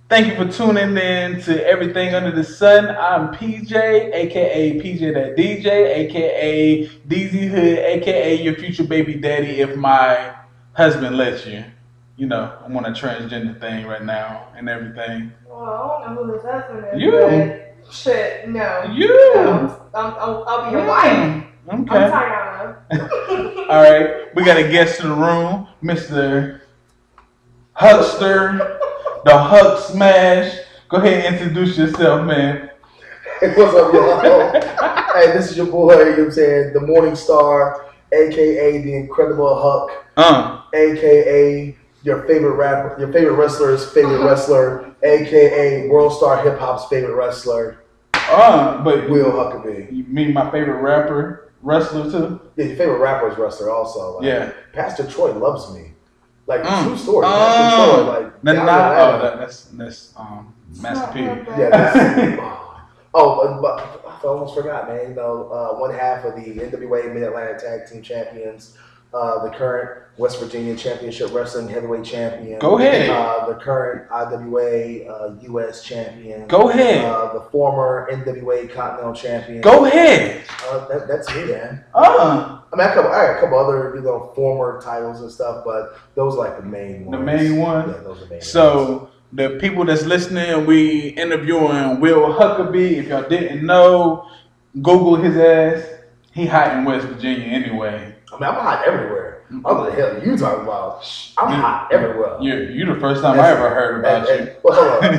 Thank you for tuning in to Everything Under the Sun. I'm PJ, aka PJ that DJ, aka DZ Hood, aka your future baby daddy if my husband lets you. You know, I'm on a transgender thing right now and everything. Well, I don't know who this husband is. You. Shit, no. You. No, I'll be your wife. Okay. I'm Tayana. All right, we got a guest in the room, Mr. Huckster, the Huck Smash. Go ahead and introduce yourself, man. Hey, what's up, y'all? Hey, this is your boy, you know what I'm saying, the Morning Star, a.k.a. the Incredible Huck, a.k.a. your favorite rapper, your favorite wrestler's favorite wrestler, a.k.a. World Star Hip Hop's favorite wrestler, But Will Huckaby. You mean my favorite wrestler too? Yeah, your favorite rapper is wrestler also. Like, yeah. Pastor Troy loves me. Like, true story. Pastor Troy, like, that's Master P. Yeah, that's, but I almost forgot, man. You know, one half of the NWA Mid-Atlantic Tag Team Champions, the current West Virginia Championship Wrestling Heavyweight Champion. Go ahead. The current IWA U.S. Champion. Go ahead. The former NWA Continental Champion. Go ahead. That's me, man. I mean, I got a couple other, you know, former titles and stuff, but those are like the main ones. The main one? Yeah, those are the main ones. So, the people that's listening, we interviewing Will Huckaby. If y'all didn't know, Google his ass. He hot in West Virginia anyway. I mean, I'm hot everywhere. What the hell are you talking about? I'm hot everywhere. You the first time I ever heard about you. Well, hold on.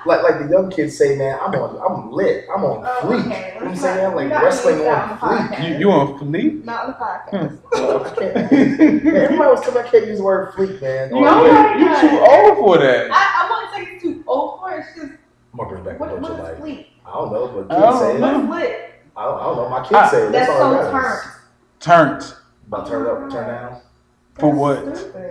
like the young kids say, man, I'm lit. I'm on fleek. Okay. You know what I'm saying? I'm like wrestling on fleek. You on fleek? Not on the podcast. Well, I can't. Man, everybody was telling me I can't use the word fleek, man. You too old for that. I wouldn't say it's too old for it. It's just, I'm gonna bring back the what culture is life. fleet? I don't know, but kids say it. What's lit? I don't know. My kids say it. That's all so that matters. Turned. About turn up, turn down. For what? I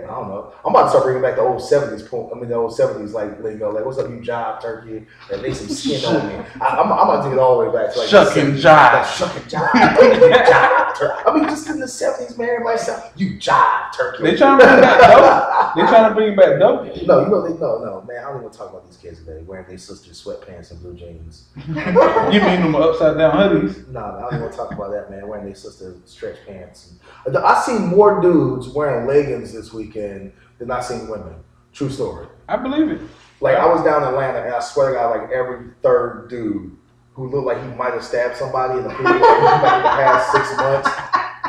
don't know. I'm about to start bringing back the old 70s. The old 70s like lingo. Like, what's up, you jive turkey? And lay some skin on me. I'm about to get all the way back to like shuck and jive. Shuck and jive. Jive turkey. I mean, just in the 70s, man, everybody said, you jive turkey. They trying to bring back dope. They trying to bring back dope. No, no, man. I don't even talk about these kids today wearing their sister's sweatpants and blue jeans. You mean them upside down hoodies? No, I don't want to talk about that, man. Wearing their sister's stretch pants. I seen more dudes wearing leggings this weekend than I seen women. True story. I believe it. Like, I was down in Atlanta, and I swear to God, like every third dude who looked like he might have stabbed somebody in the previous, like in the past 6 months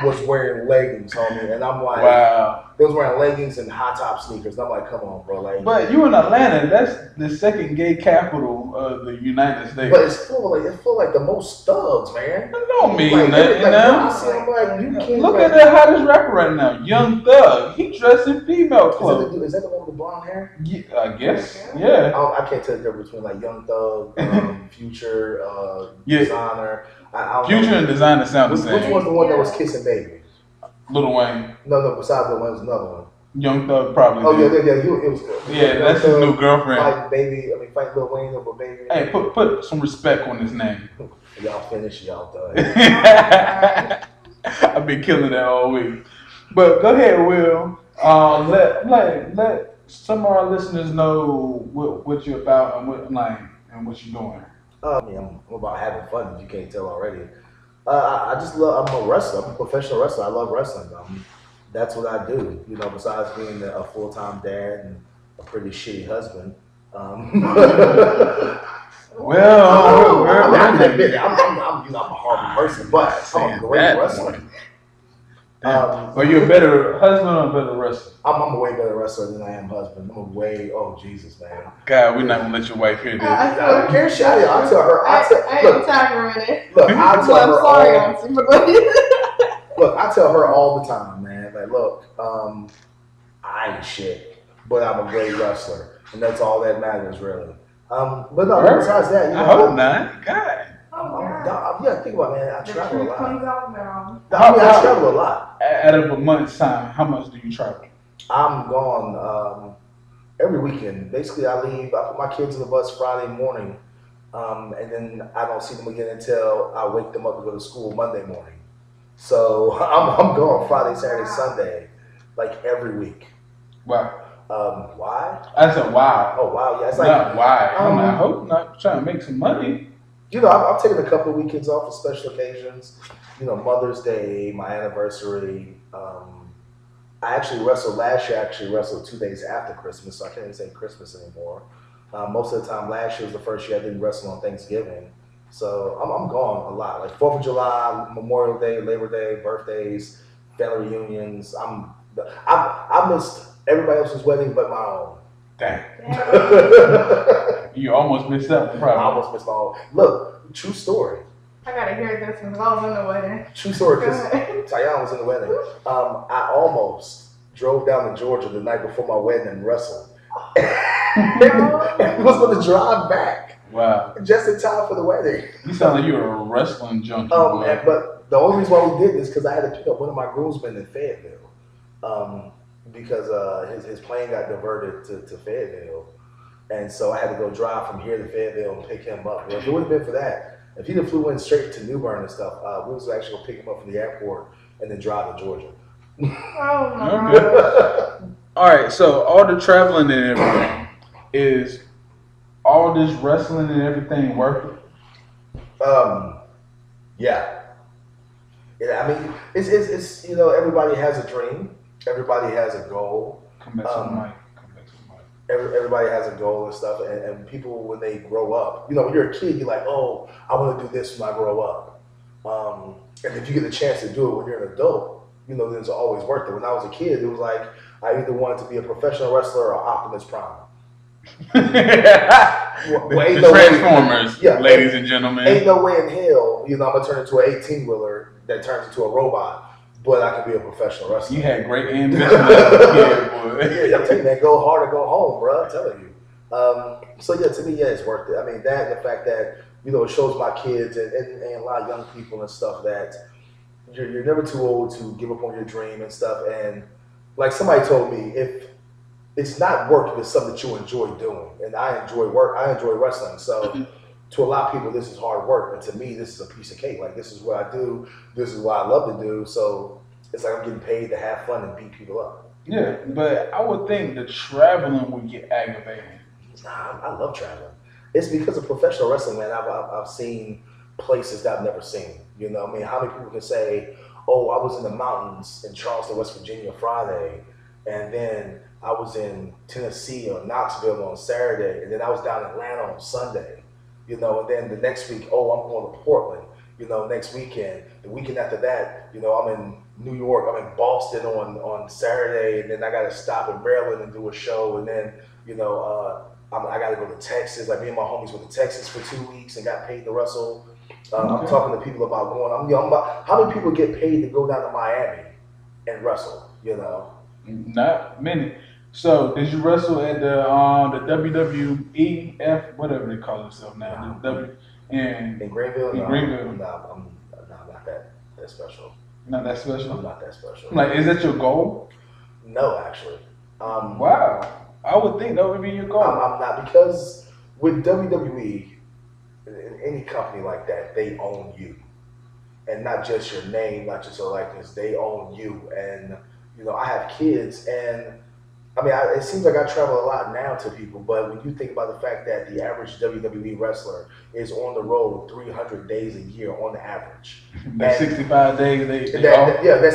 was wearing leggings, homie. And I'm like, wow. They was wearing leggings and high top sneakers. And I'm like, come on, bro. Like, but you in Atlanta, that's the second gay capital of the United States. But it's full like the most thugs, man. That don't mean like, nothing. I'm like, you can't. Look at the hottest rapper right now, Young Thug. He dressed in female clothes. Is that the one with the blonde hair? Yeah, I guess. Yeah. I can't tell the difference between like Young Thug, Future, Designer. Future and Designer sound the same. Which one's the one that was kissing Baby? Lil Wayne. No. Besides Lil Wayne, was another one. Young Thug probably. Oh yeah. It was. Yeah, that's his new girlfriend. Fight Lil Wayne over Baby. Hey, put some respect on his name. Y'all finish, y'all done. I've been killing that all week. But go ahead, Will. Let some of our listeners know what you're about and what you're doing. I'm about having fun. If you can't tell already. I just love. I'm a wrestler. I'm a professional wrestler. I love wrestling. That's what I do. You know, besides being a full-time dad and a pretty shitty husband. I'm a horrible person, but I'm a great wrestler. Are you a better husband or a better wrestler? I'm a way better wrestler than I am husband. Oh Jesus, man. God, we're not gonna let your wife hear this. I don't care, shit. I'll tell her. I ain't talking it. Look, I'll tell her. I'm sorry, Auntie. Look, I tell her all the time, man. Like, look, I ain't shit, but I'm a great wrestler, and that's all that matters, really. But no, besides that, you know, I hope not. God. Yeah, think about it, man. I travel a lot. I travel a lot. Out of a month's time, how much do you travel? I'm gone every weekend. Basically, I put my kids in the bus Friday morning, and then I don't see them again until I wake them up to go to school Monday morning. So I'm gone Friday, Saturday, Sunday, like every week. Wow. Why? I said, wow. Oh, wow. Yeah, it's like. Not why. I'm like, I hope not trying to make some money. You know, I've taken a couple of weekends off for special occasions. You know, Mother's Day, my anniversary. I actually wrestled last year. I actually wrestled 2 days after Christmas, so I can't even say Christmas anymore. Most of the time, last year was the first year I didn't wrestle on Thanksgiving. So I'm gone a lot. Like 4th of July, Memorial Day, Labor Day, birthdays, family reunions. I missed everybody else's wedding but my own. Dang. You almost missed out, probably. I almost missed all. Look, true story. I gotta hear this one because I was in the wedding. True story, because Tayan was in the wedding. I almost drove down to Georgia the night before my wedding and wrestled. And was going to drive back. Wow. Just in time for the wedding. You sound like you were a wrestling junkie. But the only reason why we did this because I had to pick up one of my groomsmen in Fayetteville. Because his plane got diverted to Fayetteville. And so I had to go drive from here to Fayetteville and pick him up. Well, if it would have been for that, if he'd have flew in straight to New Bern and stuff, we was actually going to pick him up from the airport and then drive to Georgia. Oh my God. All right, so all the traveling and everything, is all this wrestling and everything worth it? Yeah. I mean, it's you know, everybody has a dream. Everybody has a goal. Come back to the mic. Everybody has a goal and stuff, and people when they grow up, you know, when you're a kid, you're like, oh, I want to do this when I grow up. And if you get a chance to do it when you're an adult, you know, then it's always worth it. When I was a kid, it was like I either wanted to be a professional wrestler or Optimus Prime. The Transformers, ladies and gentlemen. Ain't no way in hell, you know, I'm gonna turn into an 18-wheeler that turns into a robot. But I could be a professional wrestler. You had great ambition as a kid, boy. Yeah, I'm telling you, man, go hard or go home, bro. I'm telling you. So yeah, to me, yeah, it's worth it. I mean, that and the fact that, you know, it shows my kids and a lot of young people and stuff that you're never too old to give up on your dream and stuff. And like somebody told me, if it's not work, if it's something that you enjoy doing, and I enjoy work, I enjoy wrestling. So to a lot of people, this is hard work, and to me, this is a piece of cake. Like, this is what I do. This is what I love to do. So it's like I'm getting paid to have fun and beat people up. Yeah, but I would think the traveling would get aggravating. Nah, I love traveling. It's because of professional wrestling, man. I've seen places that I've never seen. You know, I mean, how many people can say, "Oh, I was in the mountains in Charleston, West Virginia, Friday, and then I was in Tennessee or Knoxville on Saturday, and then I was down in Atlanta on Sunday." You know, and then the next week, oh, I'm going to Portland. You know, next weekend. The weekend after that, you know, I'm in New York. I'm in Boston on Saturday, and then I got to stop in Maryland and do a show, and then, you know, I got to go to Texas. Like, me and my homies went to Texas for 2 weeks and got paid to wrestle. I'm talking to people about going. How many people get paid to go down to Miami and wrestle? You know, not many. So, did you wrestle at the WWEF, whatever they call themselves now? In Greenville? In Greenville? No, I'm not that special. Not that special? I'm not that special. Like, is that your goal? No, actually. Wow. I would think that would be your goal. I'm not, because with WWE, in any company like that, they own you. And not just your name, not just your likeness, they own you. And, you know, I have kids, and I mean, it seems like I travel a lot now to people, but when you think about the fact that the average WWE wrestler is on the road 300 days a year on average. That's 65 days. That's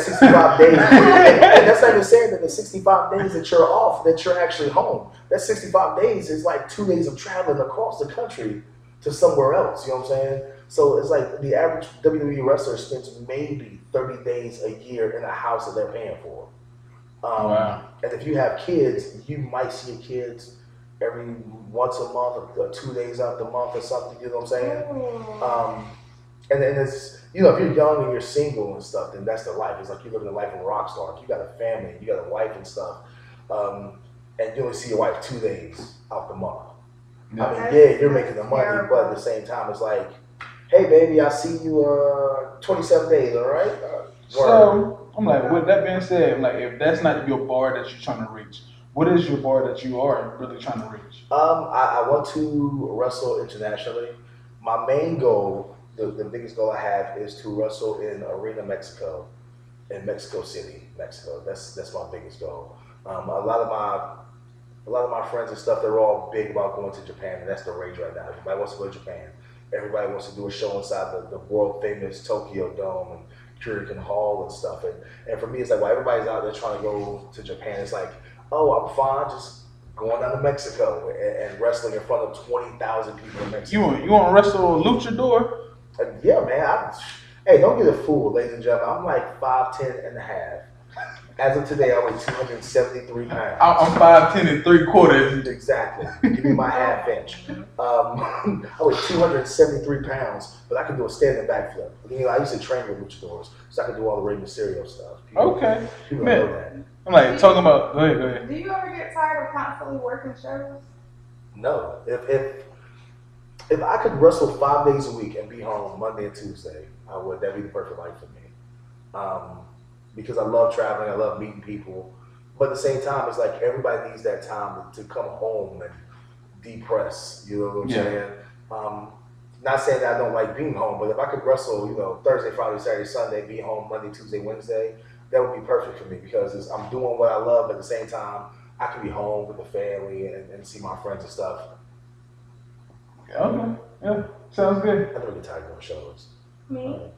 65 days. And that's not even saying that the 65 days that you're off, that you're actually home. That 65 days is like 2 days of traveling across the country to somewhere else, you know what I'm saying? So it's like the average WWE wrestler spends maybe 30 days a year in a house that they're paying for. Wow. And if you have kids, you might see your kids every once a month or 2 days out the month or something, you know what I'm saying? And then it's, you know, if you're young and you're single and stuff, then that's the life. It's like you're living the life of a rock star. You got a family, you got a wife and stuff. And you only see your wife 2 days out the month. Yeah. I mean, yeah, you're making the money, but at the same time, it's like, hey, baby, I see you 27 days, all right? So, I'm like, with that being said, I'm like, if that's not your bar that you're trying to reach, what is your bar that you are really trying to reach? I want to wrestle internationally. My main goal, the biggest goal I have, is to wrestle in Arena, Mexico, in Mexico City, Mexico. That's my biggest goal. A lot of my a lot of my friends and stuff, they're all big about going to Japan, and that's the rage right now. Everybody wants to go to Japan. Everybody wants to do a show inside the world famous Tokyo Dome and Kurikan Hall and stuff. And for me, it's like, while everybody's out there trying to go to Japan, it's like, oh, I'm fine, just going down to Mexico and wrestling in front of 20,000 people in Mexico. You want to wrestle a luchador? Yeah, man. Hey, don't get it fooled, ladies and gentlemen. I'm like 5'10" and a half. As of today, I weigh 273 pounds. I'm 5'10" and 3/4. Exactly. Give me my half inch. I weigh 273 pounds, but I can do a standing backflip. You know, I used to train with luchadors, so I can do all the Rey Mysterio stuff. People know that. I'm like talking about. Go ahead. Do you ever get tired of constantly working shows? No. If I could wrestle 5 days a week and be home Monday and Tuesday, I would. That'd be the perfect life for me. Because I love traveling, I love meeting people. But at the same time, it's like everybody needs that time to come home and depress. You know what I'm saying? Not saying that I don't like being home, but if I could wrestle, Thursday, Friday, Saturday, Sunday, be home Monday, Tuesday, Wednesday, that would be perfect for me because I'm doing what I love, but at the same time, I can be home with the family and see my friends and stuff. Okay. Yeah. Sounds good. I never get tired of doing shows. Me?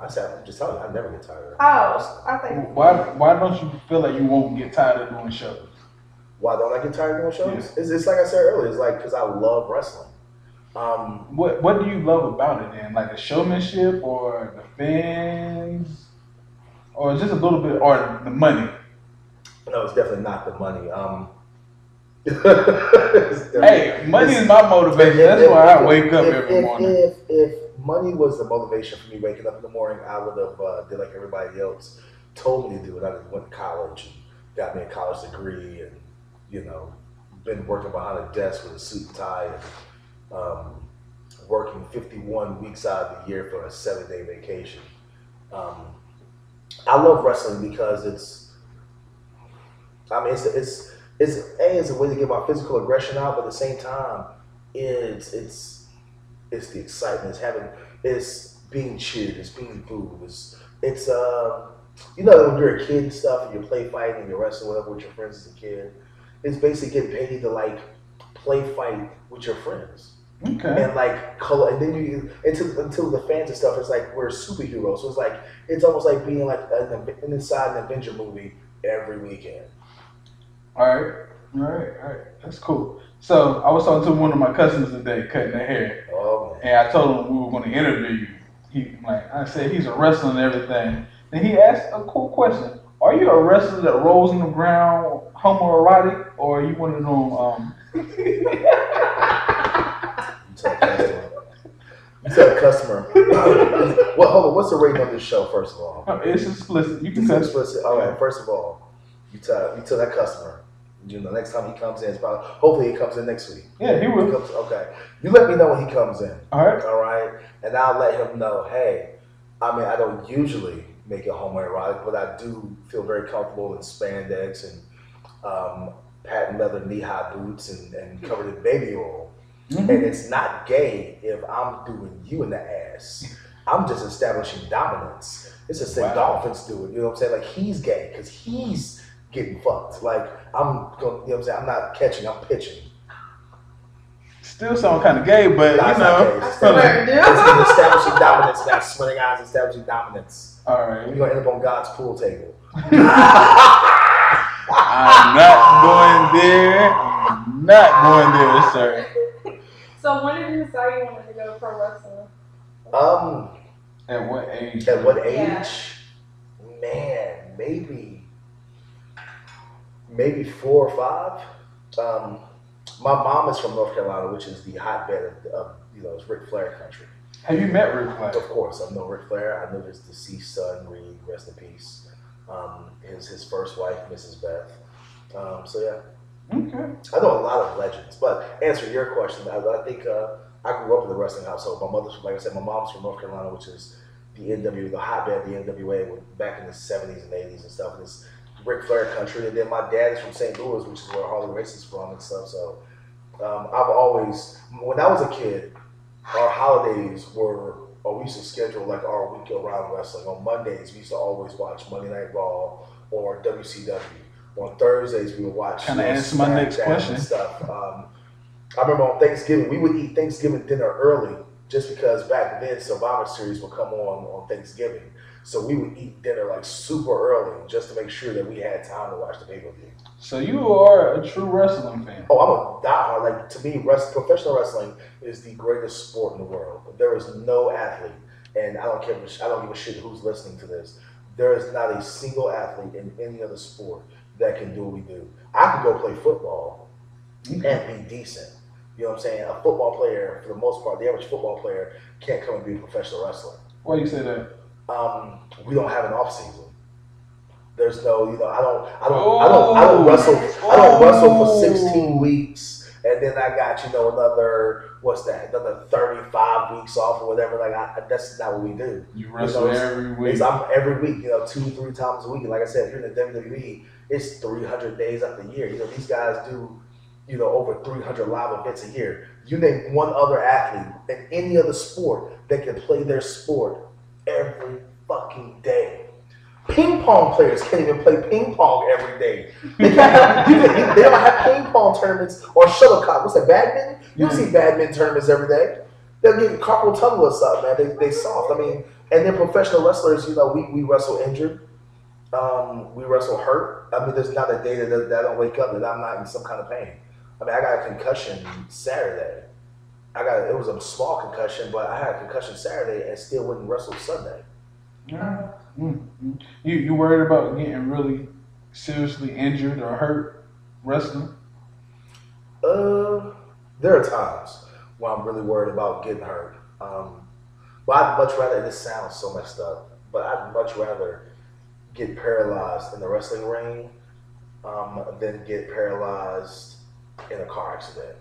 I said, I'm just telling you, I never get tired. Oh, I think. Why don't you feel like you won't get tired of doing shows? Why don't I get tired of doing shows? Yeah. It's like I said earlier. It's like because I love wrestling. What do you love about it then? Like the showmanship or the fans, or just a little bit, or the money? No, it's definitely not the money. Hey, money is my motivation. That's why I wake up every morning. If money was the motivation for me waking up in the morning, I would have did like everybody else told me to do it. I just went to college and got me a college degree and, been working behind a desk with a suit and tie and working 51 weeks out of the year for a 7-day vacation. I love wrestling because it's a way to get my physical aggression out, but at the same time, it's the excitement. It's being cheered. It's being booed. It's when you're a kid and stuff, and you play fighting and you're wrestling whatever with your friends as a kid. It's basically getting paid to like play fight with your friends. Okay. And like color, and then until the fans and stuff, it's like we're superheroes. So it's almost like being like inside an Avenger movie every weekend. All right. That's cool. So I was talking to one of my cousins today, cutting their hair. Oh, man. And I told him we were going to interview you. I said he's a wrestler and everything. Then he asked a cool question: are you a wrestler that rolls on the ground, homoerotic, or are you one of them? You tell a customer. Well, hold on. What's the rating on this show? First of all, it's explicit. You can it's explicit. All right. First of all, you tell that customer. Next time he comes in, hopefully he comes in next week. Yeah, he will. Okay. You let me know when he comes in. All right. All right. And I'll let him know, hey, I don't usually make it homoerotic, but I do feel very comfortable in spandex and patent leather knee-high boots and covered in baby oil. Mm-hmm. And it's not gay if I'm doing you in the ass. I'm just establishing dominance. It's just that dolphins do it. You know what I'm saying? Like, he's gay because he's getting fucked. Like, I'm not catching, I'm pitching. Still sound kind of gay, but it's establishing dominance, not splitting eyes, establishing dominance. All right. We're going to end up on God's pool table. I'm not going there, sir. So when did you decide you wanted to go pro wrestling? At what age? At what age? Yeah. Man, maybe 4 or 5. My mom is from North Carolina, which is the hotbed of it's Ric Flair country. Have you met Ric Flair? Of course, I know Ric Flair. I know his deceased son, Reed, rest in peace. His first wife, Mrs. Beth. So yeah. Okay. I know a lot of legends, but answering your question, I think I grew up in the wrestling household. My mother's, like I said, my mom's from North Carolina, which is the hotbed of the NWA back in the 70s and 80s and stuff. And it's Ric Flair country, and then my dad is from St. Louis, which is where Harley Race is from and stuff. So I've always, when I was a kid, our holidays we used to schedule like our week around wrestling. On Mondays, we used to always watch Monday Night Raw or WCW. On Thursdays, we would watch. Kind of answer my next question. Stuff. I remember on Thanksgiving, we would eat Thanksgiving dinner early just because back then Survivor Series would come on Thanksgiving. So we would eat dinner like super early just to make sure that we had time to watch the pay-per-view. So you are a true wrestling fan. Oh, I'm a diehard. Like, to me, professional wrestling is the greatest sport in the world. There is no athlete, and I don't give a shit who's listening to this. There is not a single athlete in any other sport that can do what we do. I can go play football and be decent. You know what I'm saying? A football player, for the most part, the average football player can't come and be a professional wrestler. Why do you say that? We don't have an off season. There's no, I don't wrestle for 16 weeks, and then I got another 35 weeks off or whatever. Like that's not what we do. You wrestle every week. I'm every week, 2-3 times a week. And like I said, here in the WWE, it's 300 days out the year. These guys do, over 300 live events a year. You name one other athlete in any other sport that can play their sport every fucking day. Ping pong players can't even play ping pong every day. They don't have ping pong tournaments or shuttlecock. What's that, badminton? You don't see badminton tournaments every day. They're getting carpal tunnel or something, man. They soft. I mean, and then professional wrestlers, we wrestle injured. We wrestle hurt. I mean, there's not a day that I don't wake up that I'm not in some kind of pain. I mean, I got a concussion Saturday. It was a small concussion, but I had a concussion Saturday and still wouldn't wrestle Sunday. Yeah. Mm-hmm. You worried about getting really seriously injured or hurt wrestling? There are times when I'm really worried about getting hurt. But I'd much rather, this sounds so messed up, but I'd much rather get paralyzed in the wrestling ring than get paralyzed in a car accident.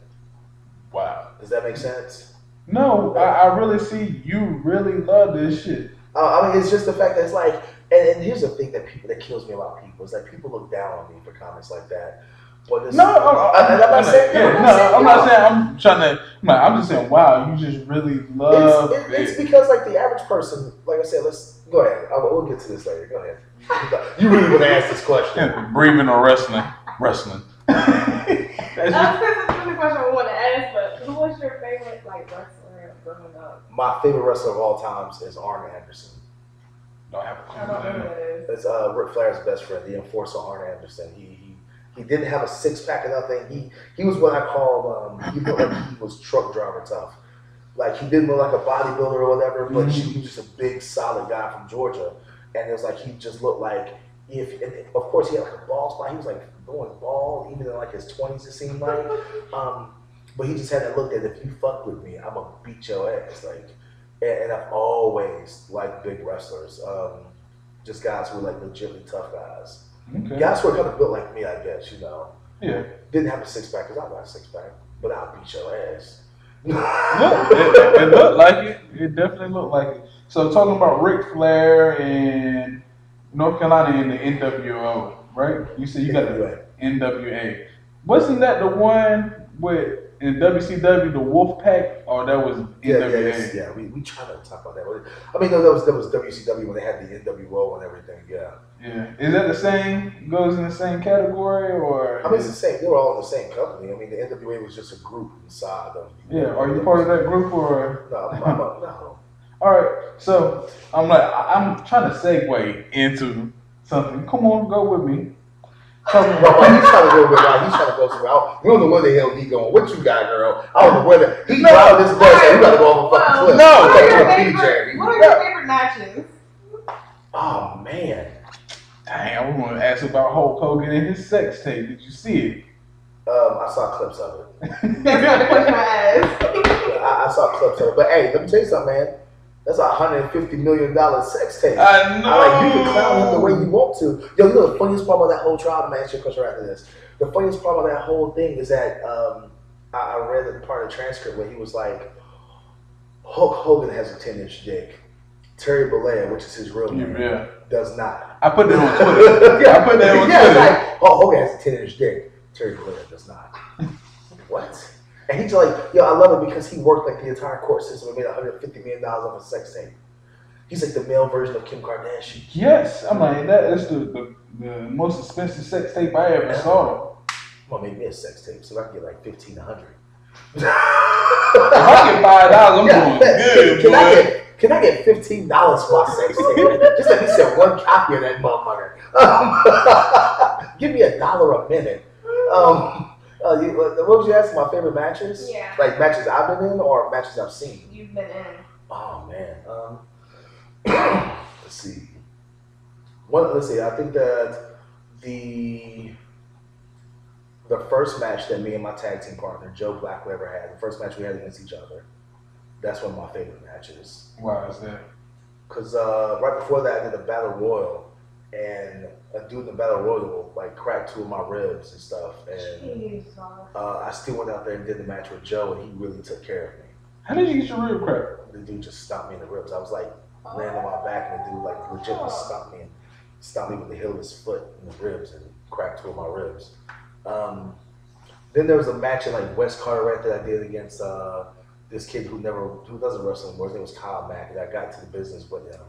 Wow. Does that make sense? No, I really see you really love this shit. I mean, it's just the fact that it's like, and here's the thing that kills me about people is that people look down on me for comments like that. But I'm not saying. I'm just saying, wow, you just really love it. It's because like the average person, like I said, let's go ahead. We'll get to this later. Go ahead. You really want to ask this question? Breathing or wrestling? Wrestling. That's the question I want to ask. But who was your favorite wrestler growing up? My favorite wrestler of all times is Arn Anderson. I don't know who that is. It's Ric Flair's best friend, the enforcer Arn Anderson. He didn't have a six-pack or nothing. He was what I call he looked like he was truck driver tough. Like he didn't look like a bodybuilder or whatever, but he was just a big, solid guy from Georgia. And it was like he just looked like of course he had like a bald spot. He was like going bald even in like his 20s. It seemed like. But he just had that look that if you fuck with me, I'm gonna beat your ass. And I've always liked big wrestlers, just guys who are like legitimately tough guys. Okay. Guys who are kind of built like me, I guess. Yeah. Didn't have a six-pack because I got a six-pack, but I'll beat your ass. It looked like it. It definitely looked like it. So talking about Ric Flair and North Carolina in the NWO, right? You said you got the NWA. Wasn't that the one with in WCW the Wolfpack, or that was NWA? Yeah. We try to talk about that. I mean, no, that was WCW when they had the NWO and everything. Yeah. Yeah. Is that the same? Goes in the same category, or? I mean, it's the same. They were all in the same company. I mean, the NWA was just a group inside of. Yeah. Are you part of that group, or? No, no. All right. So I'm trying to segue into something. Come on, go with me. He's trying to go somewhere. We don't know where the hell he going. What you got, girl? I don't know where he driving this bus. So you got to go off a fucking cliff. What are your favorite matches? Oh man. Dang, I was going to ask about Hulk Hogan and his sex tape. Did you see it? I saw clips of it. That's not the question I asked. I saw clips of it. But hey, let me tell you something, man. That's a $150 million sex tape. I know. You can clown him the way you want to. Yo, you know the funniest part about that whole trial? I'm going to ask you a question after this. The funniest part about that whole thing is that I read the part of the transcript where he was like, Hulk Hogan has a 10-inch dick. Terry Bollea, which is his real name, does not. I put that on Twitter. It's like, Hogan has a 10-inch dick. Terry Bollea does not. What? And he's like, I love it because he worked like the entire court system and made $150 million off a sex tape. He's like the male version of Kim Kardashian. Yes, I'm like that's the most expensive sex tape I ever saw. Well, make me a sex tape so I can get like $1,500. If I get $5, I'm going good. Can I get $15 for my sex tape? Just let me sell one copy of that motherfucker. Give me $1 a minute. What was you asking? My favorite matches? Yeah. Like matches I've been in or matches I've seen? You've been in. Oh man. Let's see. Let's see. I think that the first match that me and my tag team partner Joe Blackwell ever had, the first match we had against each other, that's one of my favorite matches. Why is that? Because right before that, I did a battle royal, and a dude in the battle royal like cracked 2 of my ribs and stuff, and I still went out there and did the match with Joe, and he really took care of me. How did you get your rib cracked? The dude just stomped me in the ribs. I was like laying on my back, and the dude like legit just stomped me with the heel of his foot in the ribs and cracked 2 of my ribs. Then there was a match in like West Carteret that I did against this kid who doesn't wrestle anymore. His name was Kyle Mack, and I got into the business with him.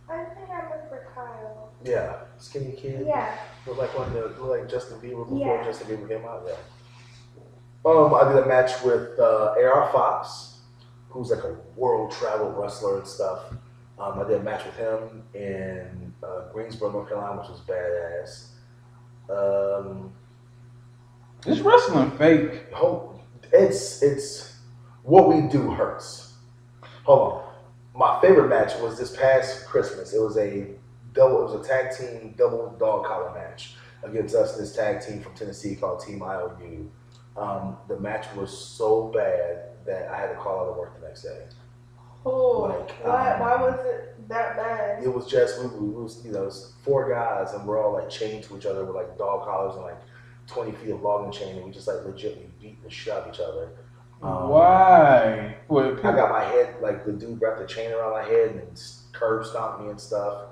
I think I remember Kyle. Yeah, skinny kid. Yeah. Looked like Justin Bieber before Justin Bieber came out. Yeah. I did a match with AR Fox, who's like a world travel wrestler and stuff. I did a match with him in Greensboro, North Carolina, which was badass. It's wrestling fake. It's what we do hurts. Hold on. My favorite match was this past Christmas. It was a tag team double dog collar match against us and this tag team from Tennessee called Team IOU. The match was so bad that I had to call out of work the next day. Oh, why was it that bad? It was just we was it was 4 guys and we're all like chained to each other with like dog collars and like 20 feet of logging chain, and we just like legitimately beat the shit out of each other. Why? I got my head, like the dude wrapped the chain around my head and curb stomped me and stuff.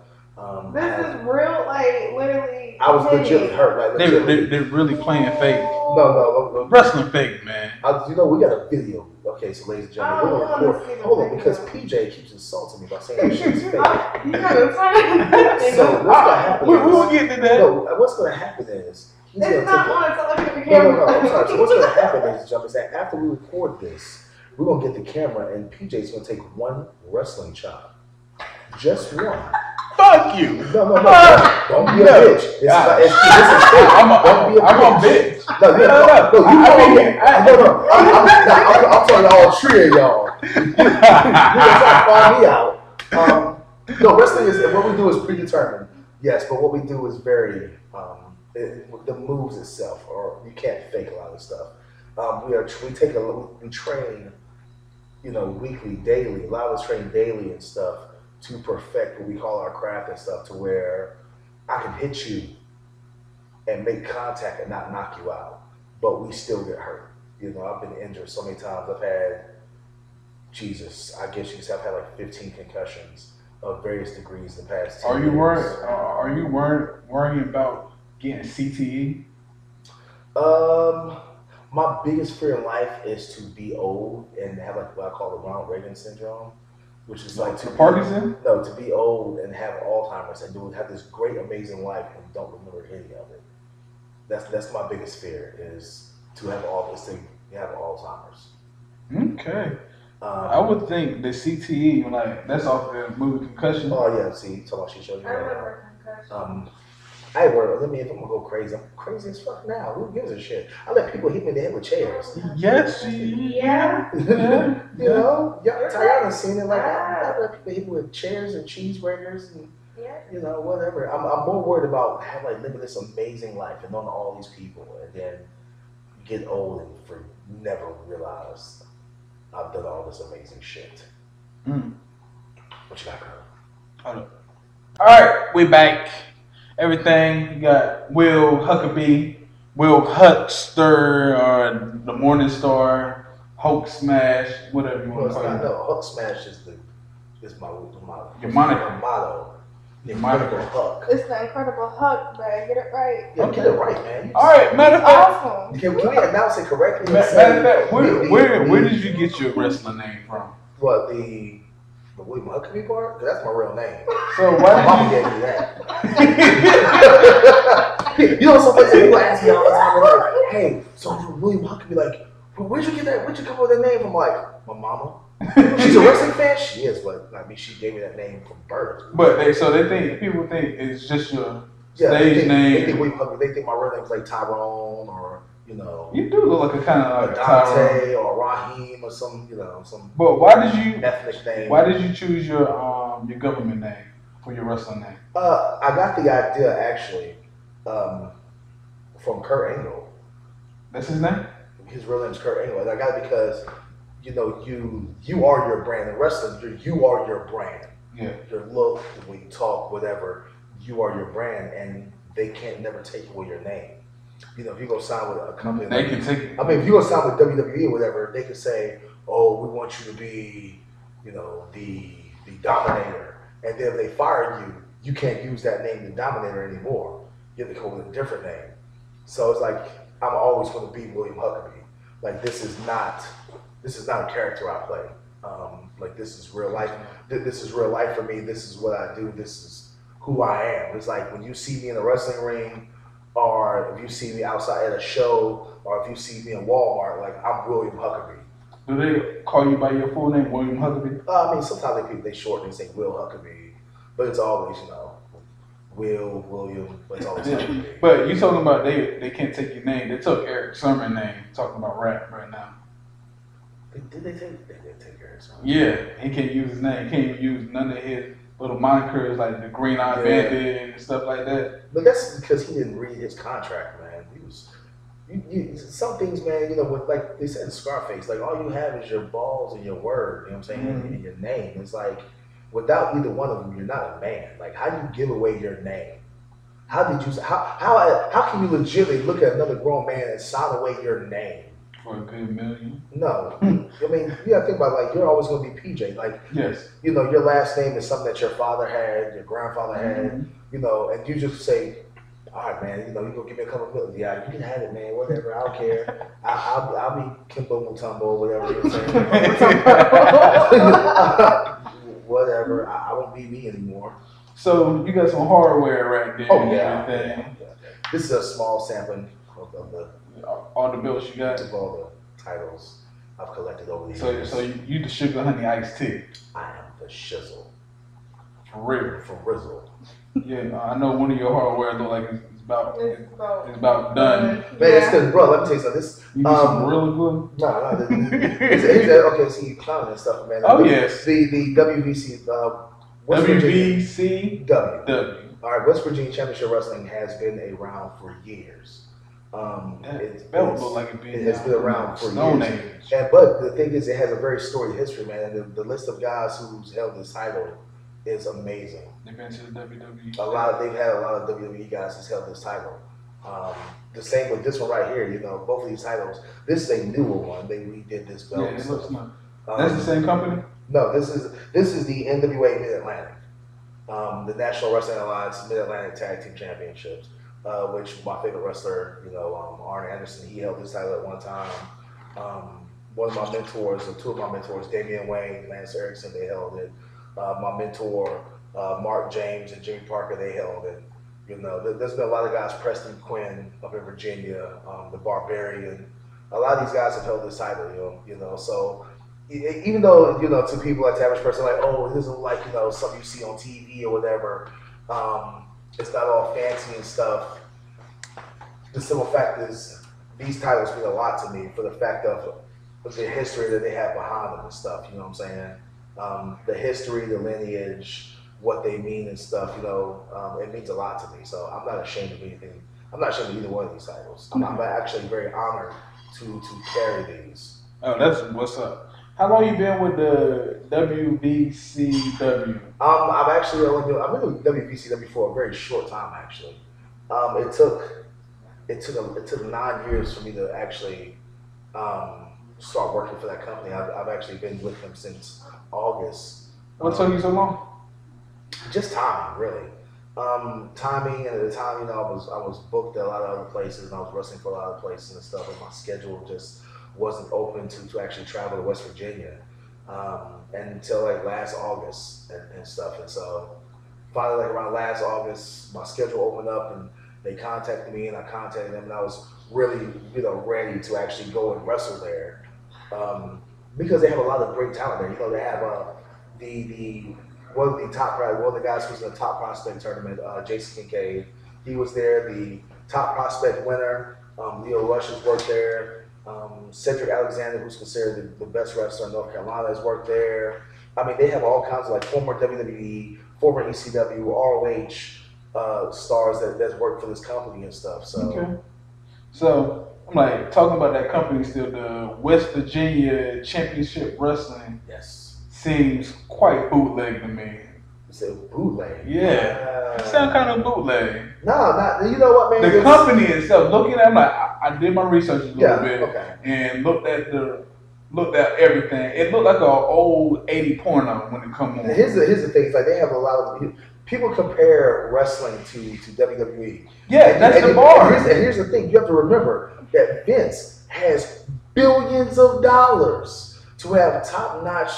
This is real, like literally. I was legitimately hurt. Like they're really playing fake. No. Wrestling fake, man. We got a video. Okay, so ladies and gentlemen, we're gonna record. Hold on, because PJ keeps insulting me by saying that shit's fake. You gotta turn. So what's gonna happen? We will get to that. No, what's gonna happen is. It's not on, so look at the camera. No, I'm sorry. So what's going to happen, ladies and gentlemen, is that after we record this, we're going to get the camera, and PJ's going to take 1 wrestling chop. Just 1. Fuck you. No. Don't be a bitch. This is fake. Don't be a bitch. I'm talking to all 3 of y'all. You're trying to find me out. No, wrestling is, what we do is predetermined. Yes, but what we do is very... the moves itself, or you can't fake a lot of stuff. We train, weekly, daily. A lot of us train daily and stuff to perfect what we call our craft and stuff, to where I can hit you and make contact and not knock you out, but we still get hurt. I've been injured so many times. I've had, I guess you could say I've had like 15 concussions of various degrees in the past 2 years. Are you worrying about getting CTE? My biggest fear in life is to be old and have like what I call the Ronald Reagan syndrome, which is like to be old and have Alzheimer's and have this great, amazing life and don't remember any of it. That's my biggest fear, is to have Alzheimer's. Okay. I would think the CTE, like that's off the movie Concussion. Oh yeah, see, talk about she showed you. I remember Concussion. If I'm gonna go crazy, I'm crazy as fuck now. Who gives a shit? I let people hit me in the head with chairs. Yes, yeah. Tayana's seen it. Like I let people hit me with chairs and cheeseburgers and whatever. I'm more worried about living this amazing life and knowing all these people, and then get old and never realize I've done all this amazing shit. What you got, girl? Hold up. All right, we back. Everything. You got Will Huckaby, Will Huckster, or the Morning Star, Hulk Smash, whatever you want to call it. No, Hulk Smash is my your moniker. Motto. The Incredible Hulk. It's the Incredible Hulk, man. Get it right. Yeah, get it right, man. All right, matter of fact. Awesome. Can we announce it correctly? Matter of fact, where did you get your wrestling name from? What, the The William Huckaby part? Because that's my real name. So My why mama did gave me that. You know, some people ask me all the time, they're like, hey, so William Huckaby, like, where'd you get that? Where'd you come up with that name from? Like, my mama. She's a wrestling fan? She is, but I mean, she gave me that name from birth. But people think it's just your stage name. They think William Huckaby. They think my real name's like Tyrone or, you know. You do look like a kind of like Dante or Raheem or some, you know, some. But why did you ethnic name? Why did you choose your government name for your wrestling name? I got the idea actually from Kurt Angle. That's his name? His real name is Kurt Angle. And I got it because, you know, you are your brand. In wrestling, you are your brand. Yeah. Your look, the way you talk, whatever, you are your brand, and they can't never take away your name. You know, if you go sign with a company, they can take it. I mean, if you go sign with WWE or whatever, they could say, "Oh, we want you to be, you know, the Dominator," and then if they fire you, you can't use that name, the Dominator, anymore. You have to come with a different name. So it's like I'm always going to be William Huckaby. Like this is not a character I play. Like this is real life. This is real life for me. This is what I do. This is who I am. It's like when you see me in a wrestling ring, or if you see me outside at a show, or if you see me in Walmart, like I'm William Huckaby. Do they call you by your full name, William Huckaby? I mean, sometimes they shorten and say Will Huckaby, but it's always, you know, William, but it's always Huckaby. But you talking about they can't take your name. They took Eric Sermon's name. Talking about rap right now. Did they take Eric Sermon? Yeah, he can't use his name. He can't even use none of his little monikers like the Green Eye Bandit and stuff like that. But that's because he didn't read his contract, man. He was, some things, man, you know, with, like they said in Scarface, like all you have is your balls and your word, you know what I'm saying, and your name. It's like, without either one of them, you're not a man. Like, how do you give away your name? How can you legitimately look at another grown man and sign away your name? For a good million? No. I mean, you gotta think about it, like, you're always gonna be PJ. Like, yes, you know, your last name is something that your father had, your grandfather had, you know, and you just say, all right, man, you know, you gonna give me a couple of million. Yeah, you can have it, man, whatever, I don't care. I'll be Kimbo Mutombo, whatever you're saying. Whatever, I won't be me anymore. So you got some hardware right there. Oh, yeah. This is a small sampling of all the belts you got. Of all the titles I've collected over the years. So you the sugar honey iced tea. I am the shizzle. For real. For Rizzle. Yeah, I know one of your hardware look like it's about done. Man, it's because, bro, let me tell you something. This, you need some Gorilla Glue? No. Okay, see, you clowning and stuff, man. Oh, yes. The WVC. WVCW. All right, West Virginia Championship Wrestling has been around for years. It look like it has been around for Stone years. Age. But the thing is, it has a very storied history, man. And the list of guys who's held this title is amazing. They've been to the WWE. They've had a lot of WWE guys who's held this title. The same with this one right here. You know, both of these titles. This is a newer one. They redid this belt. Yeah, it looks nice. That's the same company? No, this is the NWA Mid Atlantic, the National Wrestling Alliance Mid Atlantic Tag Team Championships, which my favorite wrestler, you know, Arn Anderson, he held this title at one time. One of my mentors, or two of my mentors, Damian Wayne, Lance Erickson, they held it. My mentor, Mark James and Jimmy Parker, they held it. You know, there's been a lot of guys, Preston Quinn up in Virginia, the Barbarian. A lot of these guys have held this title, you know, so. Even though, you know, to people like the average person, like, oh, it doesn't look like, you know, something you see on TV or whatever. It's not all fancy and stuff. The simple fact is, these titles mean a lot to me for the fact of the history that they have behind them and stuff. You know what I'm saying? The history, the lineage, what they mean and stuff. You know, it means a lot to me. So I'm not ashamed of anything. I'm not ashamed of either one of these titles. I'm actually very honored to carry these. Oh, that's what's up. How long you been with the WVCW? I've been with WVCW for a very short time actually. It took 9 years for me to actually start working for that company. I've actually been with them since August. What took you so long? Just timing, really. Timing, and at the time, you know, I was booked at a lot of other places, and I was wrestling for a lot of places and stuff, and my schedule just wasn't open to actually travel to West Virginia. and until like last August and stuff. And so finally, like around last August, my schedule opened up and they contacted me and I contacted them and I was really, ready to actually go and wrestle there. Because they have a lot of great talent there. They have one of the guys who's in the top prospect tournament, Jason Kincaid. He was there. The top prospect winner, Leo Rush, has worked there. Cedric Alexander, who's considered the best wrestler in North Carolina, has worked there. I mean, they have all kinds of like former WWE, former ECW, ROH stars that's worked for this company and stuff. So, okay. So I'm like talking about that company still. The West Virginia Championship Wrestling. Yes. Seems quite bootleg to me. You said bootleg? Yeah. It sounds kind of bootleg. No, not. You know what, man? The company itself. Looking at, I'm like, I did my research a little bit okay. and looked at everything. It looked like an old 80 porno when it come on. Here's the thing. It's like they have a lot of people compare wrestling to WWE. Yeah, that's the bar. And here's the thing. You have to remember that Vince has billions of dollars to have top-notch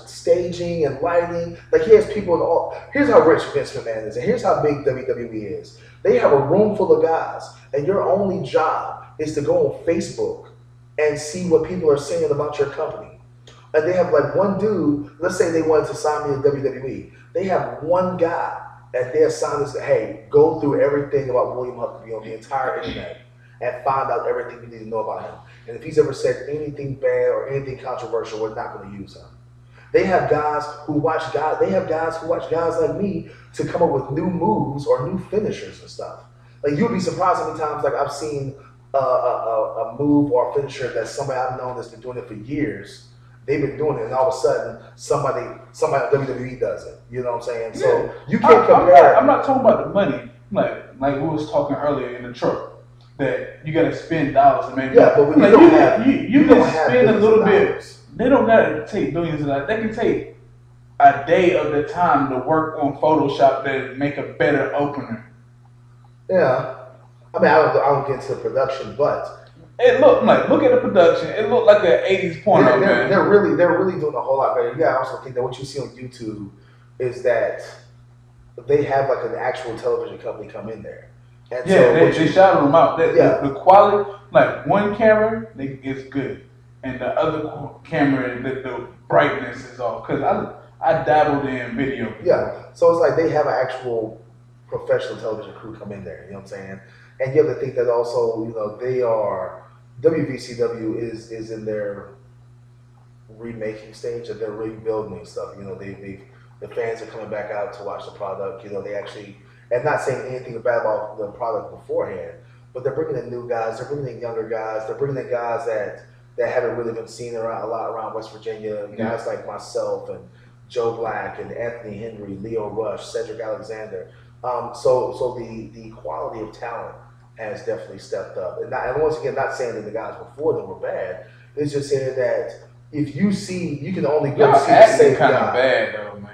staging and lighting. Like he has people in all. Here's how rich Vince McMahon is, and here's how big WWE is. They have a room full of guys, and your only job is to go on Facebook and see what people are saying about your company. And they have like one dude. Let's say they wanted to sign me to WWE. They have one guy that they assign us. Hey, go through everything about William Huckaby on the entire internet and find out everything you need to know about him. And if he's ever said anything bad or anything controversial, we're not going to use him. They have guys who watch guys. They have guys who watch guys like me to come up with new moves or new finishers and stuff. Like you'll be surprised how many times like I've seen a move or a finisher that somebody I've known that's been doing it for years. They've been doing it, and all of a sudden somebody at WWE does it. You know what I'm saying? Yeah. So you can't compare. I'm not talking about the money. Like we was talking earlier in the truck. That you got to spend dollars to make. Yeah, but when you can spend a little bit. They don't got to take billions of dollars. They can take a day of their time to work on Photoshop to make a better opener. Yeah, I mean, I don't get into the production, but it looked like look at the production. It looked like an '80s porno. They're really doing a whole lot better. You gotta also think that what you see on YouTube is that they have like an actual television company come in there. And yeah, so they shouted them out. The quality, like one camera is good, and the other camera, the brightness is off. Cause I dabbled in video. Yeah, so it's like they have an actual professional television crew come in there. You know what I'm saying? And you have to think that also, they are WVCW is in their remaking stage, and they're rebuilding and stuff. The fans are coming back out to watch the product. They actually. And not saying anything bad about the product beforehand, but they're bringing in new guys. They're bringing in younger guys. They're bringing in guys that haven't really been seen a lot around West Virginia. Guys like myself and Joe Black and Anthony Henry, Leo Rush, Cedric Alexander. So the quality of talent has definitely stepped up. And once again, not saying that the guys before them were bad. It's just saying that if you see, you can only go see the same kind guy. Of bad though, man.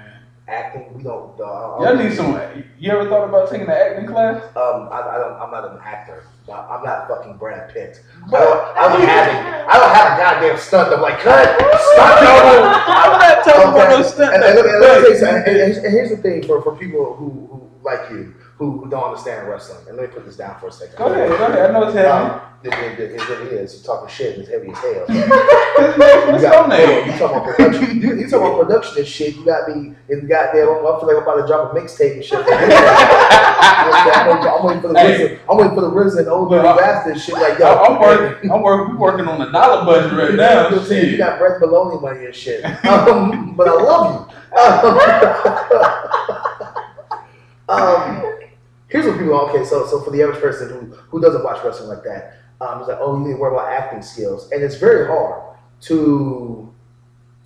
Acting, we don't. Y'all need some. You ever thought about taking an acting class? I'm not an actor. I'm not fucking Brad Pitt. I don't have a goddamn stunt. I'm like, cut, stunt double. I'm not talking about no stunt. And here's the thing for people who like you who don't understand wrestling. And let me put this down for a second. Go ahead. I know it's heavy. It really is. You're talking shit and it's heavy as hell. You talking about production. You talking about production and shit. You got me in goddamn. I feel like I'm about to drop a mixtape and shit. I'm waiting for the RZA. I'm waiting for the RZA and old bastard shit like that. We working on a dollar budget right now. You got Brett Maloney money and shit. But I love you. Here's what people. Okay, so for the average person who doesn't watch wrestling like that, it's like, oh, you need to worry about acting skills, and it's very hard to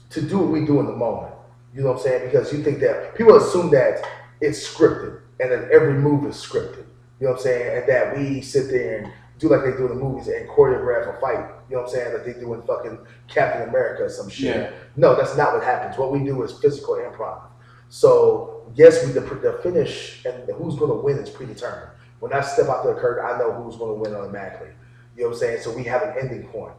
do what we do in the moment. You know what I'm saying? Because you think that people assume that it's scripted and that every move is scripted. You know what I'm saying? And that we sit there and do like they do in the movies and choreograph a fight. You know what I'm saying? Like they do in fucking Captain America or some shit. Yeah. No, that's not what happens. What we do is physical improv. So yes, the finish and who's going to win is predetermined. When I step out the curtain, I know who's going to win automatically. You know what I'm saying? So we have an ending point.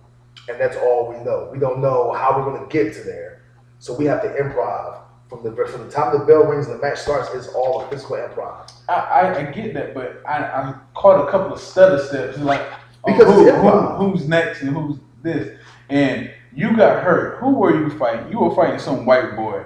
and that's all we know. We don't know how we're going to get to there, so we have to improv. From the time the bell rings and the match starts, it's all a physical improv. I get that, but I caught a couple of stutter steps, like because who's next and who's this, and you got hurt. Who were you fighting? You were fighting some white boy.